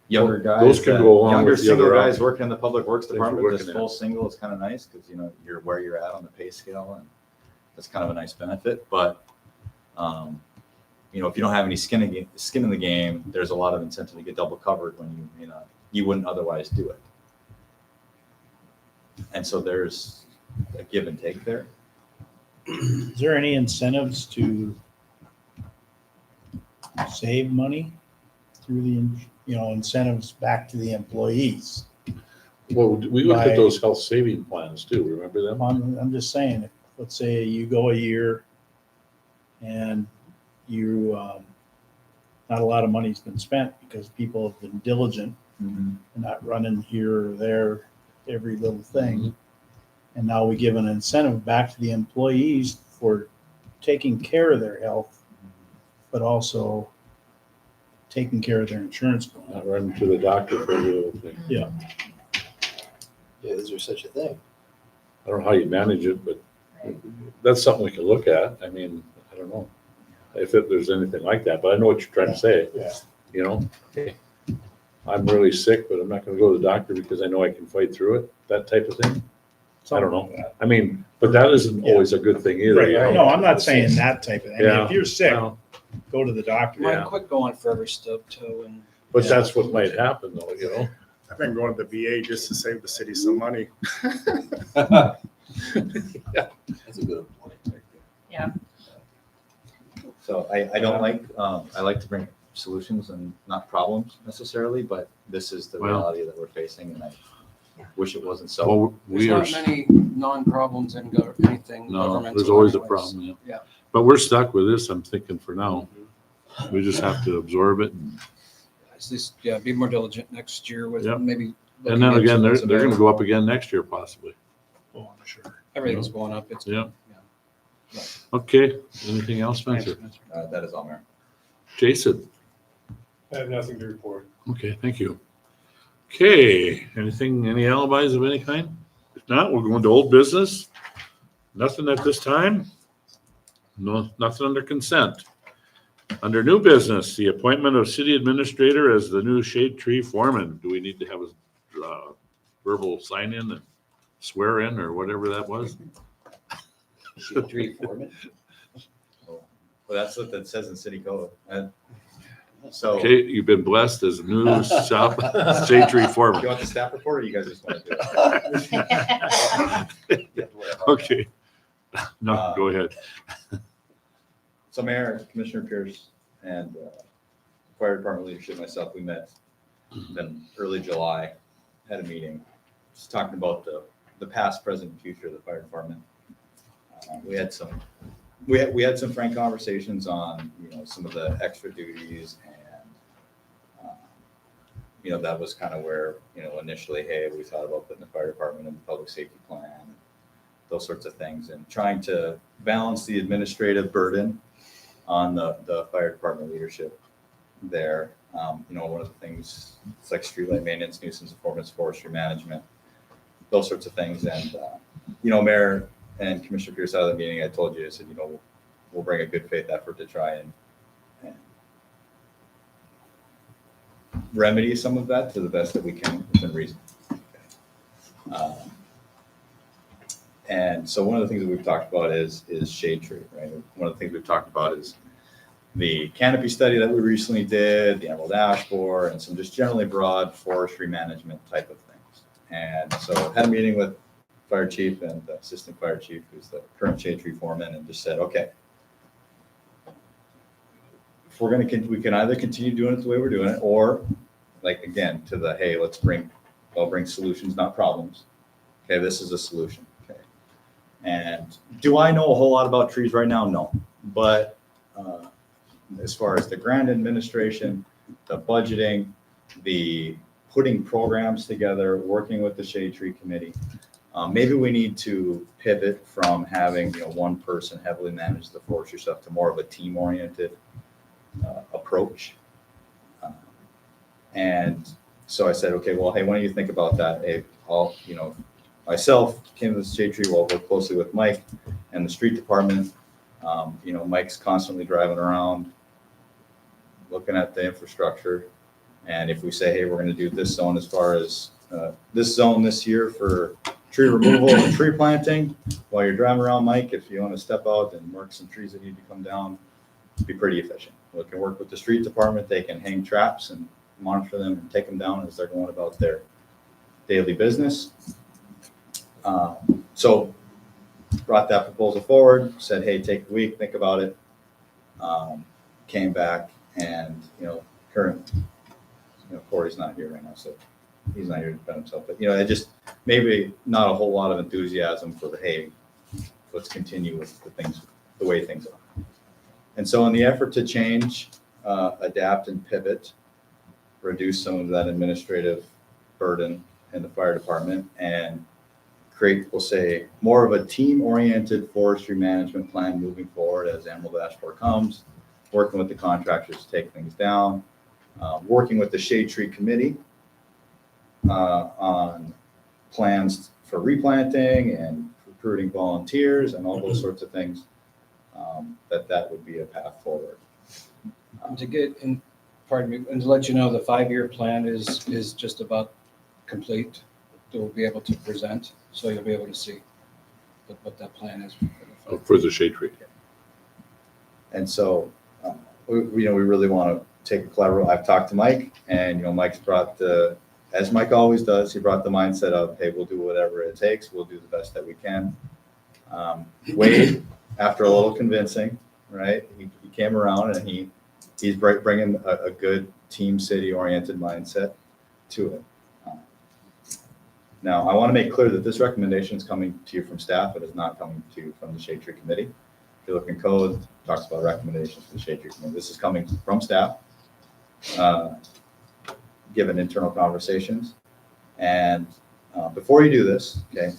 younger guys. Those can go along Younger with the single other guys options. working in the public works Things department. we're This working full single is kind of nice because, you're where you're at on the pay scale, and that's kind of a nice benefit. But, if you don't have any skin in the game, there's a lot of incentive to get double covered when you wouldn't otherwise do it. And so there's a give and take there. Is there any incentives to save money through the, incentives back to the employees? Well, we looked at By- those health saving plans too. Remember them? I'm just saying, let's say you go a year and you, not a lot of money's been spent because people have been diligent and not running here or there, every little thing. And now we give an incentive back to the employees for taking care of their health, but also taking care of their insurance. Not running to the doctor for every little thing. Yeah. Yeah, is there such a thing? I don't know how you manage it, but that's something we can look at. I mean, I don't know if there's anything like that, but I know what you're trying to say. Yeah. Hey, I'm really sick, but I'm not going to go to the doctor because I know I can fight through it. That type of thing. I don't know. I mean, but that isn't always a good thing either. Right. you know? No, I'm not saying that type of thing. I mean, Yeah. if you're sick, Well, go to the doctor. Yeah. Mine quit going for every stub toe and. but that's what might happen though, I've been going to the VA just to save the city some money. That's a good point right there. So I don't I like to bring solutions and not problems necessarily, but this is the Well- reality that we're facing, and I wish it wasn't so. Well, There's we are, not many non-problems in anything no, governmental. there's always a anyways. problem, yeah. Yeah. But we're stuck with this, I'm thinking for now. We just have to absorb it. It's just, be more diligent next year with Yep. maybe. And then looking again, into they're some going to go up again next year possibly. Oh, I'm sure. Everything's going up. It's. Yeah. Yeah. Okay, anything else, Spencer? That is all, Mayor. Jason? I have nothing to report. Okay, thank you. Okay, any alibis of any kind? If not, we're going to old business. Nothing at this time. No, nothing under consent. Under new business, the appointment of city administrator as the new shade tree foreman. Do we need to have a verbal sign in and swear in or whatever that was? Shade tree foreman. Well, that's what that says in city code. So, Okay, you've been blessed as new shade tree do foreman. you want the staff report, or you guys just want to do it? Okay. No, go ahead. So Mayor, Commissioner Pierce, and Fire Department leadership, myself, we met in early July, had a meeting, just talking about the past, present, and future of the fire department. We had some frank conversations on, some of the extra duties, and that was kind of where, initially, hey, we thought about putting the fire department in the public safety plan, those sorts of things, and trying to balance the administrative burden on the fire department leadership there. One of the things, it's like streetlight maintenance, nuisance enforcement, forestry management, those sorts of things. And, Mayor and Commissioner Pierce out of the meeting, I told you, I said, we'll bring a good faith effort to try and remedy some of that to the best that we can within reason. And so one of the things that we've talked about is shade tree, right? One of the things we've talked about is the canopy study that we recently did, the Emerald Ash Borer, and some just generally broad forestry management type of things. And so I had a meeting with fire chief and the assistant fire chief, who's the current shade tree foreman, and just said, okay, if we're going to, we can either continue doing it the way we're doing it, or like, again, to the, hey, I'll bring solutions, not problems. Okay, this is a solution. Okay. And do I know a whole lot about trees right now? No. But as far as the grant administration, the budgeting, the putting programs together, working with the shade tree committee, maybe we need to pivot from having one person heavily manage the forestry stuff to more of a team-oriented approach. And so I said, okay, well, hey, why don't you think about that? Hey, I'll, myself came to the shade tree, we'll work closely with Mike and the street department. Mike's constantly driving around, looking at the infrastructure. And if we say, hey, we're going to do this zone as far as this zone this year for tree removal and tree planting, while you're driving around, Mike, if you want to step out and mark some trees that need to come down, be pretty efficient. We can work with the street department. They can hang traps and monitor them and take them down as they're going about their daily business. So brought that proposal forward, said, hey, take a week, think about it. Came back and, current, Corey's not here right now, so he's not here to defend himself. But, it just maybe not a whole lot of enthusiasm for the, hey, let's continue with the way things are. And so in the effort to change, adapt and pivot, reduce some of that administrative burden in the fire department and create, we'll say, more of a team-oriented forestry management plan moving forward as Emerald Ash Borer comes, working with the contractors to take things down, working with the Shade Tree Committee on plans for replanting and recruiting volunteers and all those sorts of things, that would be a path forward. To get in, pardon me, and to let you know, the 5-year plan is just about complete. We'll be able to present, so you'll be able to see what that plan is. For the shade tree. And so, we really want to take a collaborative. I've talked to Mike, and Mike's brought as Mike always does, he brought the mindset of, hey, we'll do whatever it takes. We'll do the best that we can. Wade, after a little convincing, right? He came around and he's bringing a good team city oriented mindset to it. Now, I want to make clear that this recommendation is coming to you from staff. It is not coming to you from the Shade Tree Committee. If you look in code, it talks about recommendations from the Shade Tree Committee. This is coming from staff, given internal conversations. And before you do this, okay,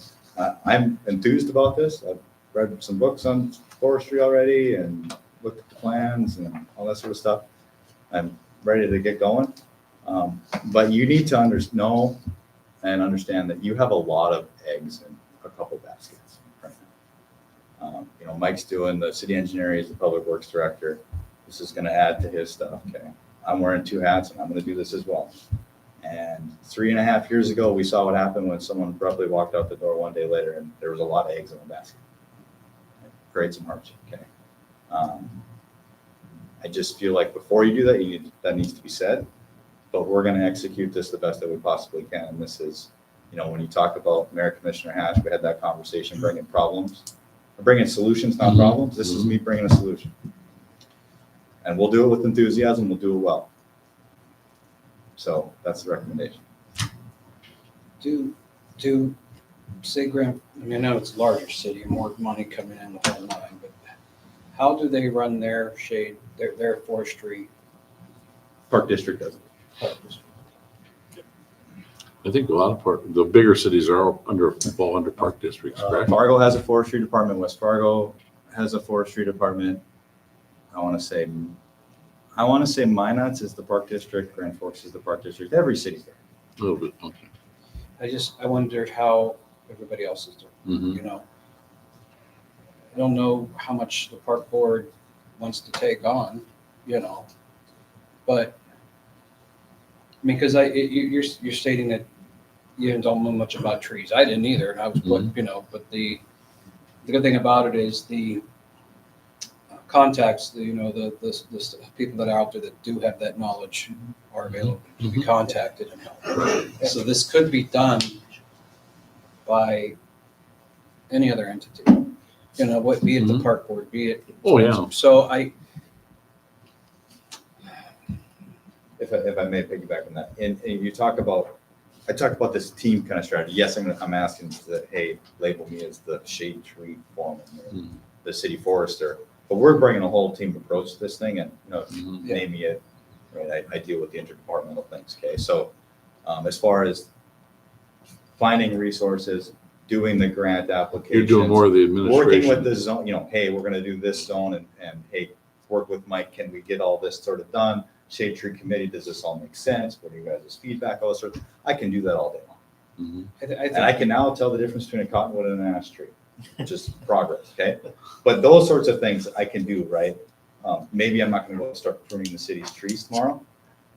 I'm enthused about this. I've read some books on forestry already and looked at the plans and all that sort of stuff. I'm ready to get going. But you need to know and understand that you have a lot of eggs in a couple baskets right now. Mike's doing the city engineer, he's the public works director. This is going to add to his stuff. Okay, I'm wearing 2 hats and I'm going to do this as well. And 3.5 years ago, we saw what happened when someone abruptly walked out the door one day later and there was a lot of eggs in the basket. It creates some hardship. Okay. I just feel like before you do that, that needs to be said. But we're going to execute this the best that we possibly can. And this is, when you talk about Mayor Commissioner Hatch, we had that conversation, bringing solutions, not problems. This is me bringing a solution. And we'll do it with enthusiasm. We'll do it well. So that's the recommendation. To say Grand, I know it's a larger city, more money coming in the whole line, but how do they run their shade, their forestry? Park District does it. I think a lot of the bigger cities are all fall under park districts, correct? Fargo has a forestry department. West Fargo has a forestry department. I want to say Minot's is the park district. Grand Forks is the park district. Every city's there. A little bit, okay. I wondered how everybody else is doing, I don't know how much the park board wants to take on, but because you're stating that you don't know much about trees. I didn't either, and I was, but the good thing about it is the contacts, the people that are out there that do have that knowledge are available to be contacted and help. So this could be done by any other entity, be it the park board, be it. Oh, yeah. So If I may piggyback on that, and you talk about, I talked about this team kind of strategy. Yes, I'm asking that, hey, label me as the shade tree foreman, or the city forester, but we're bringing a whole team approach to this thing, and name me it, right? I deal with the interdepartmental things. Okay, so as far as finding resources, doing the grant application, You're doing more of the administration. working with the zone, hey, we're going to do this zone, and hey, work with Mike. Can we get all this sort of done? Shade Tree Committee, does this all make sense? What are you guys' feedback? All this sort of, I can do that all day long. And I can now tell the difference between a cottonwood and an ash tree, just progress, okay? But those sorts of things I can do, right? Maybe I'm not going to go start pruning the city's trees tomorrow,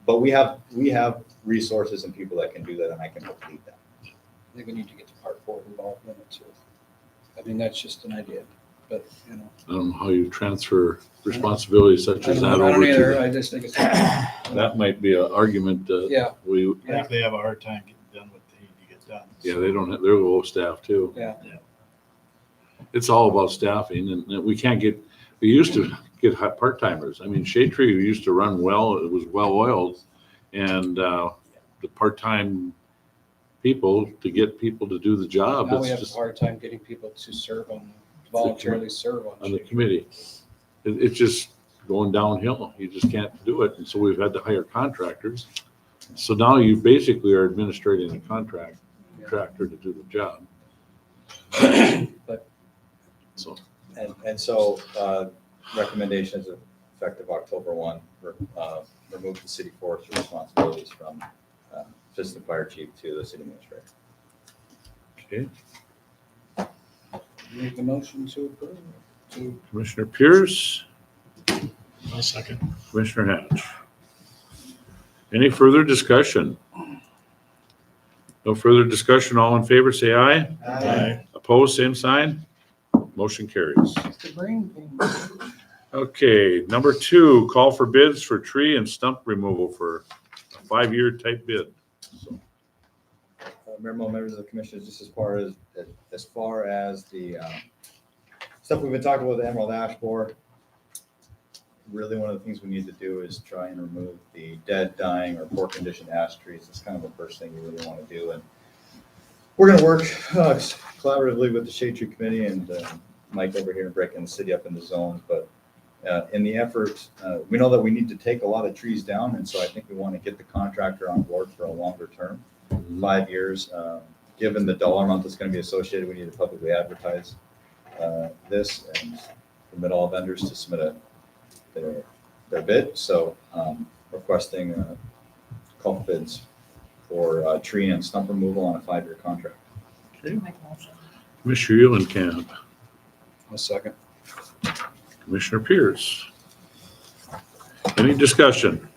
but we have resources and people that can do that, and I can help lead that. I think we need to get the park board involved in it too. I mean, that's just an idea, but I don't know how you transfer responsibilities such as that I over don't either. to. I just think it's. That might be an argument. Yeah. I think they have a hard time getting done what they need to get done. Yeah, they don't have, they're low staff too. Yeah. It's all about staffing, and we can't get, we used to get part-timers. I mean, Shade Tree used to run well, it was well-oiled, and the part-time people, to get people to do the job, Now we it's have a just hard time getting people to serve on, voluntarily serve on. on the shade. committee. It's just going downhill. You just can't do it, and so we've had to hire contractors. So now you basically are administrating a contractor to do the job. But So, So recommendation is effective October 1, remove the city forester responsibilities from assistant fire chief to the city administrator. okay, make the motion to approve. Commissioner Pierce, I'll second. Commissioner Hatch. Any further discussion? No further discussion. All in favor, say aye. Aye. Opposed, same sign. Motion carries. The brain pain. Okay, number 2, call for bids for tree and stump removal for a 5-year type bid. Mayor, members of the commission, just as far as the stuff we've been talking about, the emerald ash borer, really one of the things we need to do is try and remove the dead, dying, or poor condition ash trees. It's kind of the first thing you really want to do, and we're going to work collaboratively with the Shade Tree Committee and Mike over here breaking the city up into zones. But in the effort, we know that we need to take a lot of trees down, and so I think we want to get the contractor on board for a longer term, 5 years. Given the dollar amount that's going to be associated, we need to publicly advertise this and permit all vendors to submit their bid. So requesting call for bids for tree and stump removal on a 5-year contract. Make a motion. Commissioner Eulenkamp, A second. Commissioner Pierce. Any discussion?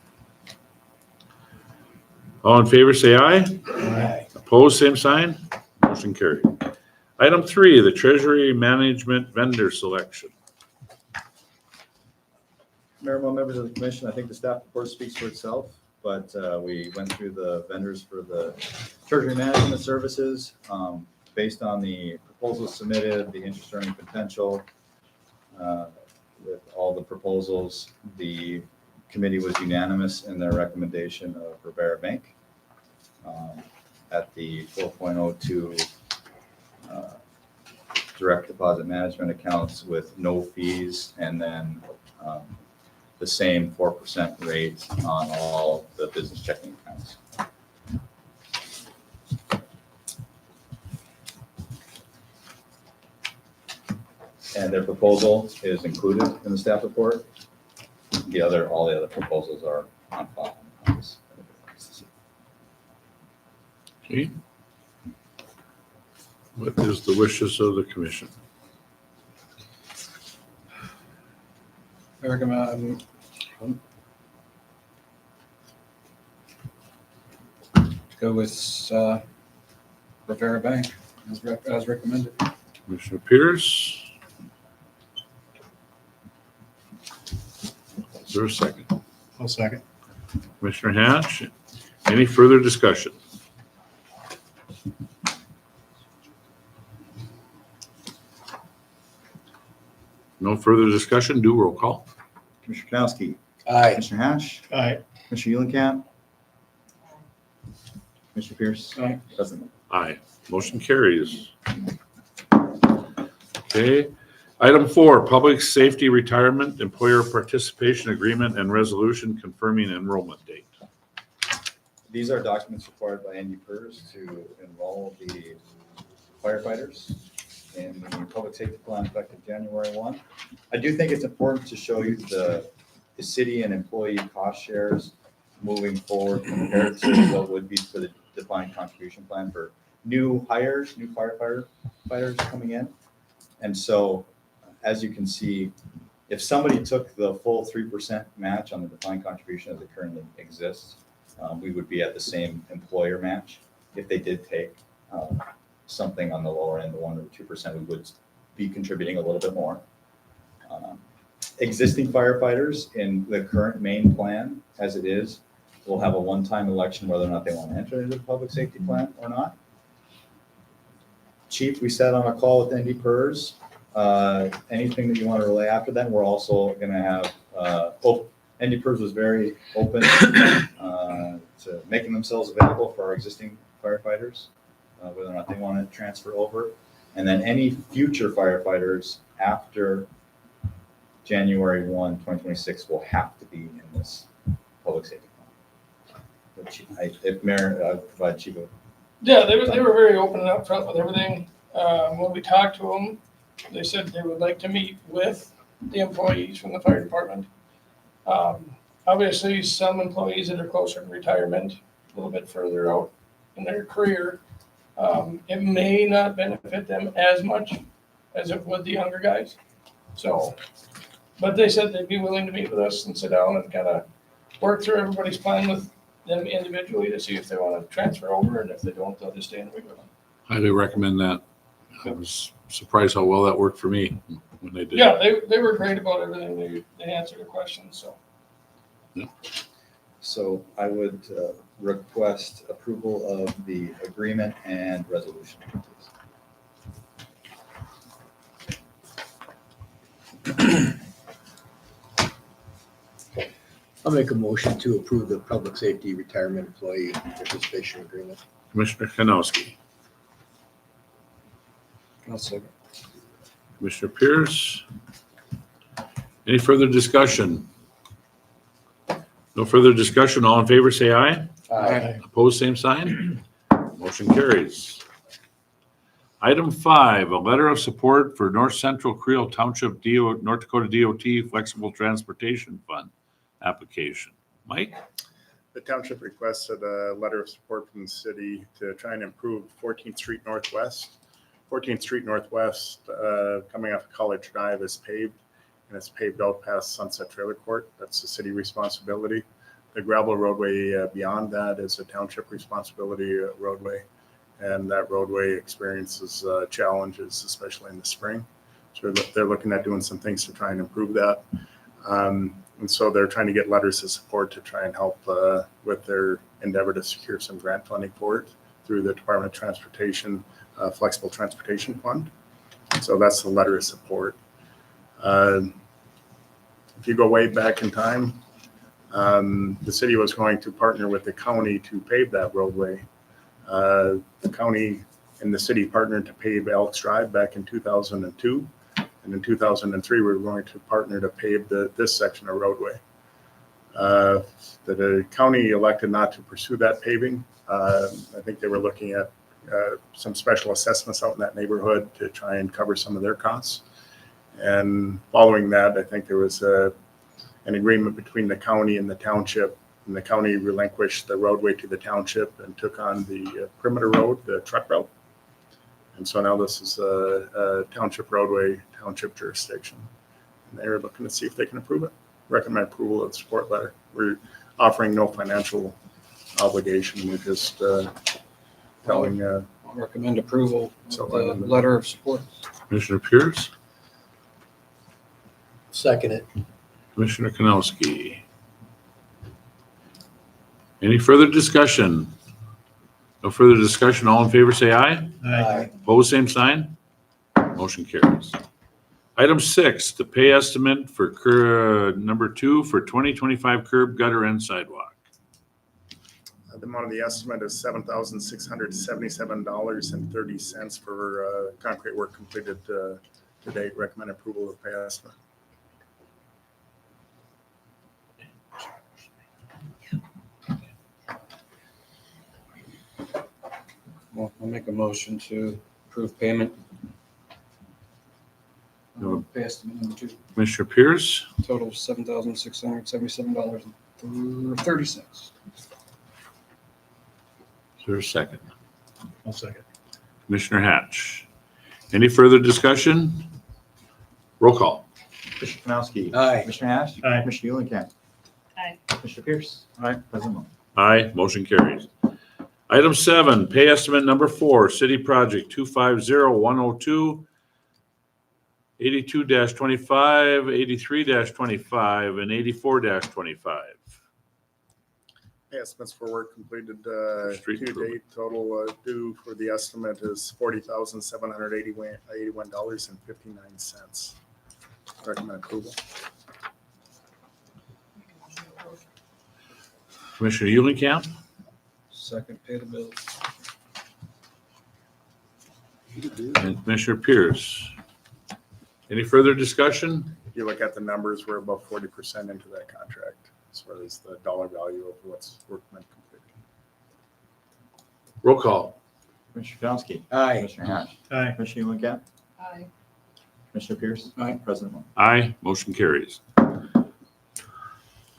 All in favor, say aye. Aye. Opposed, same sign. Motion carried. Item 3, the Treasury Management Vendor Selection. Mayor, members of the commission, I think the staff report speaks for itself, but we went through the vendors for the treasury management services. Based on the proposals submitted, the interest earning potential, with all the proposals, the committee was unanimous in their recommendation of Rivera Bank at the 4.02 direct deposit management accounts with no fees, and then the same 4% rate on all the business checking accounts. And their proposal is included in the staff report. All the other proposals are on file. Okay. What is the wishes of the commission? I recommend, go with Rivera Bank as recommended. Commissioner Pierce, Is there a second? I'll second. Commissioner Hatch, any further discussion? No further discussion, do roll call. Commissioner Kanowski, Aye. Commissioner Hatch, All right. Commissioner Eulenkamp, Commissioner Pierce. Aye. President. Aye. Motion carries. Okay. Item 4, Public Safety Retirement Employer Participation Agreement and Resolution confirming enrollment date. These are documents required by Andy PERS to enroll the firefighters in the public safety plan effective January 1. I do think it's important to show you the city and employee cost shares moving forward compared to what would be for the defined contribution plan for new hires, new firefighters coming in. And so, as you can see, if somebody took the full 3% match on the defined contribution as it currently exists, we would be at the same employer match. If they did take something on the lower end, the 1 or 2%, we would be contributing a little bit more. Existing firefighters in the current main plan, as it is, will have a one-time election whether or not they want to enter into the public safety plan or not. Chief, we sat on a call with Andy PERS. Anything that you want to relay after that? We're also going to have, Andy PERS was very open to making themselves available for our existing firefighters, whether or not they want to transfer over. And then any future firefighters after January 1, 2026 will have to be in this public safety plan. Which if Mayor, provide Chief. Yeah, they were very open and upfront with everything. When we talked to them, they said they would like to meet with the employees from the fire department. Obviously, some employees that are closer to retirement, a little bit further out in their career, it may not benefit them as much as it would the younger guys. So, but they said they'd be willing to meet with us and sit down and kind of work through everybody's plan with them individually to see if they want to transfer over, and if they don't, they'll just stay in the with them. Highly recommend that. I was surprised how well that worked for me when they did. Yeah, they were great about everything. They answered the questions, so. So I would request approval of the agreement and resolution. I'll make a motion to approve the public safety retirement employee participation agreement. Commissioner Kanowski, I'll second. Commissioner Pierce. Any further discussion? No further discussion. All in favor, say aye. Aye. Opposed, same sign. Motion carries. Item 5, a letter of support for North Central Creel Township North Dakota DOT Flexible Transportation Fund application. Mike? The township requested a letter of support from the city to try and improve 14th Street Northwest. 14th Street Northwest, coming off of College Drive, is paved, and it's paved out past Sunset Trailer Court. That's the city responsibility. The gravel roadway beyond that is a township responsibility roadway, and that roadway experiences challenges, especially in the spring. So they're looking at doing some things to try and improve that. And so they're trying to get letters of support to try and help with their endeavor to secure some grant funding for it through the Department of Transportation Flexible Transportation Fund. So that's the letter of support. If you go way back in time, the city was going to partner with the county to pave that roadway. The county and the city partnered to pave Elks Drive back in 2002. And in 2003, we were going to partner to pave this section of roadway. The county elected not to pursue that paving. I think they were looking at some special assessments out in that neighborhood to try and cover some of their costs. And following that, I think there was an agreement between the county and the township, and the county relinquished the roadway to the township and took on the perimeter road, the truck route. And so now this is a township roadway, township jurisdiction. And they're looking to see if they can approve it. Recommend approval of the support letter. We're offering no financial obligation. We're just telling. I'll recommend approval So, of the letter of support. Commissioner Pierce? Second it. Commissioner Kanowski. Any further discussion? No further discussion. All in favor, say aye. Aye. Opposed, same sign. Motion carries. Item 6, the pay estimate for number 2 for 2025 curb, gutter, and sidewalk. The amount of the estimate is $7,677.30 for concrete work completed to date. Recommend approval of pay estimate. Well, I'll make a motion to approve payment. Pay estimate number 2, Commissioner Pierce, total of $7,677.30. is there a second? I'll second. Commissioner Hatch. Any further discussion? Roll call. Commissioner Kanowski. Aye. Commissioner Hash. Aye. Commissioner Eulenkamp. Aye. Commissioner Pierce. Aye. President Moore. Aye, motion carries. Item 7, pay estimate number 4, city project 250102, 82-25, 83-25, and 84-25. Pay estimates for work completed Street to improvement. date. Total due for the estimate is $40,781.59. Recommend approval. Commissioner Eulenkamp, Second, pay the bills. and Commissioner Pierce. Any further discussion? If you look at the numbers, we're about 40% into that contract as far as the dollar value of what's workman completed. Roll call. Commissioner Kanowski. Aye. Commissioner Hash. Aye. Commissioner Eulenkamp. Aye. Commissioner Pierce. Aye. President Moore. Aye, motion carries.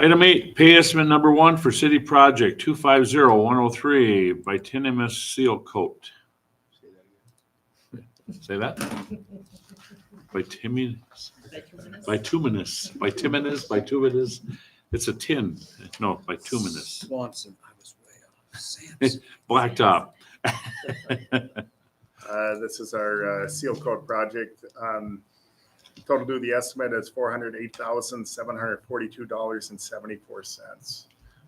Item 8, pay estimate number 1 for city project 250103, bituminous seal coat. Say that? Bituminous. It's a tin. No, bituminous. Swanson, I was way off. Samson. Blacktop. This is our seal coat project. Total due the estimate is $408,742.74.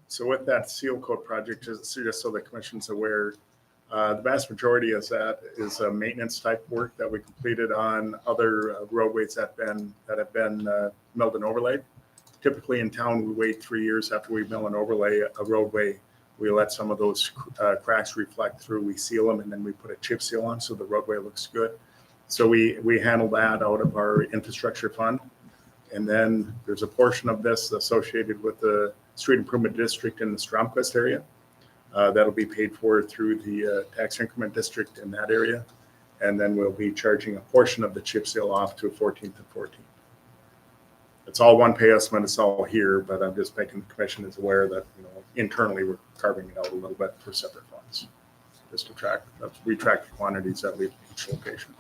So with that seal coat project, just so the commission's aware, the vast majority of that is a maintenance type work that we completed on other roadways that have been milled and overlaid. Typically in town, we wait 3 years after we mill and overlay a roadway. We let some of those cracks reflect through, we seal them, and then we put a chip seal on so the roadway looks good. So we handle that out of our infrastructure fund. And then there's a portion of this associated with the street improvement district in the Stromquist area. That'll be paid for through the tax increment district in that area. And then we'll be charging a portion of the chip seal off to 14th and 14th. It's all one pay estimate, it's all here, but I'm just making the commission is aware that, internally we're carving it out a little bit for separate funds. Just to we track the quantities that leave each location.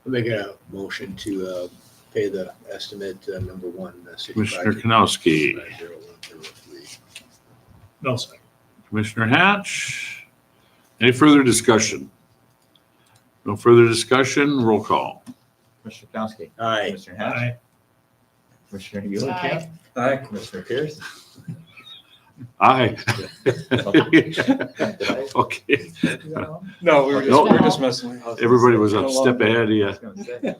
I'll make a motion to pay the estimate number 1. City Commissioner project, Kanowski. 250103. No second. Commissioner Hatch. Any further discussion? No further discussion. Roll call. Commissioner Kanowski. Aye. Commissioner Hash. Aye. Commissioner Eulenkamp. Aye. Commissioner Pierce. Aye. Did Okay. No, we Nope. were just messing. Everybody was a step ahead of I you. was gonna say.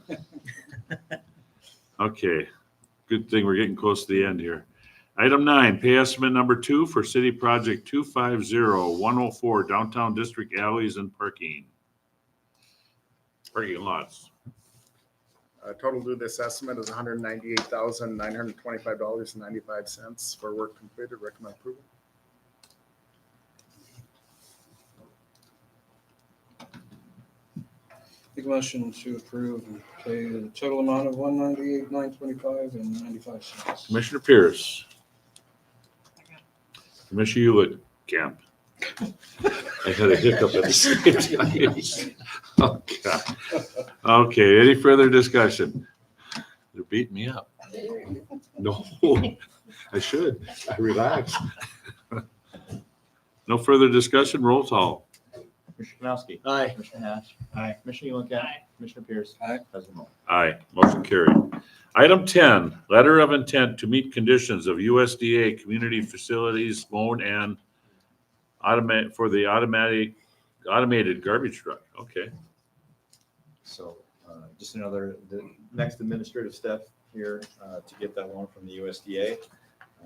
Okay. Good thing we're getting close to the end here. Item 9, pay estimate number 2 for city project 250104, downtown district alleys and parking. Parking lots. Total due this estimate is $198,925.95 for work completed. Recommend approval. Make a motion to approve and pay the total amount of $198,925.95. Commissioner Pierce. Commissioner Eulenkamp. I had a hiccup at the same time. Oh, God. Okay, any further discussion? They're beating me up. No, I should. I relax. No further discussion, roll call. Commissioner Kanowski. Aye. Commissioner Hash. Aye. Commissioner Eulenkamp. Commissioner Pierce. Aye. President Moore. Aye, motion carried. Item 10, letter of intent to meet conditions of USDA Community Facilities Loan and for the automated garbage truck. Okay. So just the next administrative step here to get that loan from the USDA.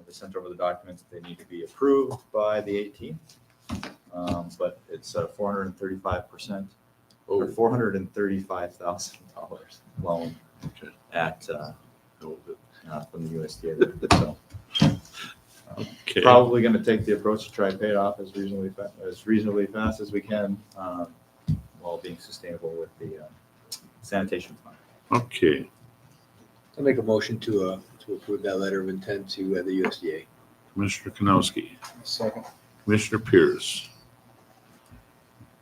They sent over the documents. They need to be approved by the 18th. But it's 435% or $435,000 loan Okay. at from the USDA. So Okay. probably going to take the approach to try and pay it off as reasonably fast as we can, while being sustainable with the sanitation fund. Okay. I'll make a motion to approve that letter of intent to the USDA. Commissioner Kanowski, Second. Commissioner Pierce.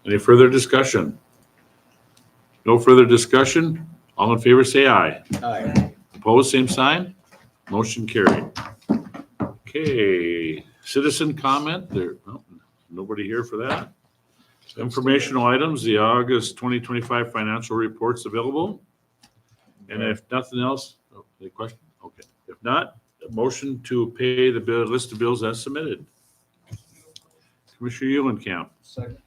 Any further discussion? No further discussion? All in favor, say aye. Aye. Opposed, same sign. Motion carried. Okay, citizen comment there. Oh, nobody here for that. Informational items, the August 2025 financial reports available. And if nothing else, any question? Okay. If not, a motion to pay the bill, list of bills as submitted. Commissioner Eulenkamp, Second.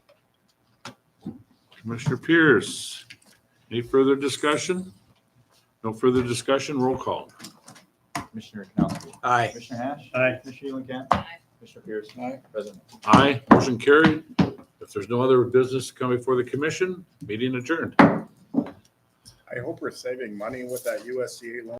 Commissioner Pierce. Any further discussion? No further discussion, roll call. Commissioner Kanowski. Aye. Commissioner Hash. Aye. Commissioner Eulenkamp. Aye. Commissioner Pierce. Aye. President. Aye, motion carried. If there's no other business to come before the commission, meeting adjourned. I hope we're saving money with that USDA loan.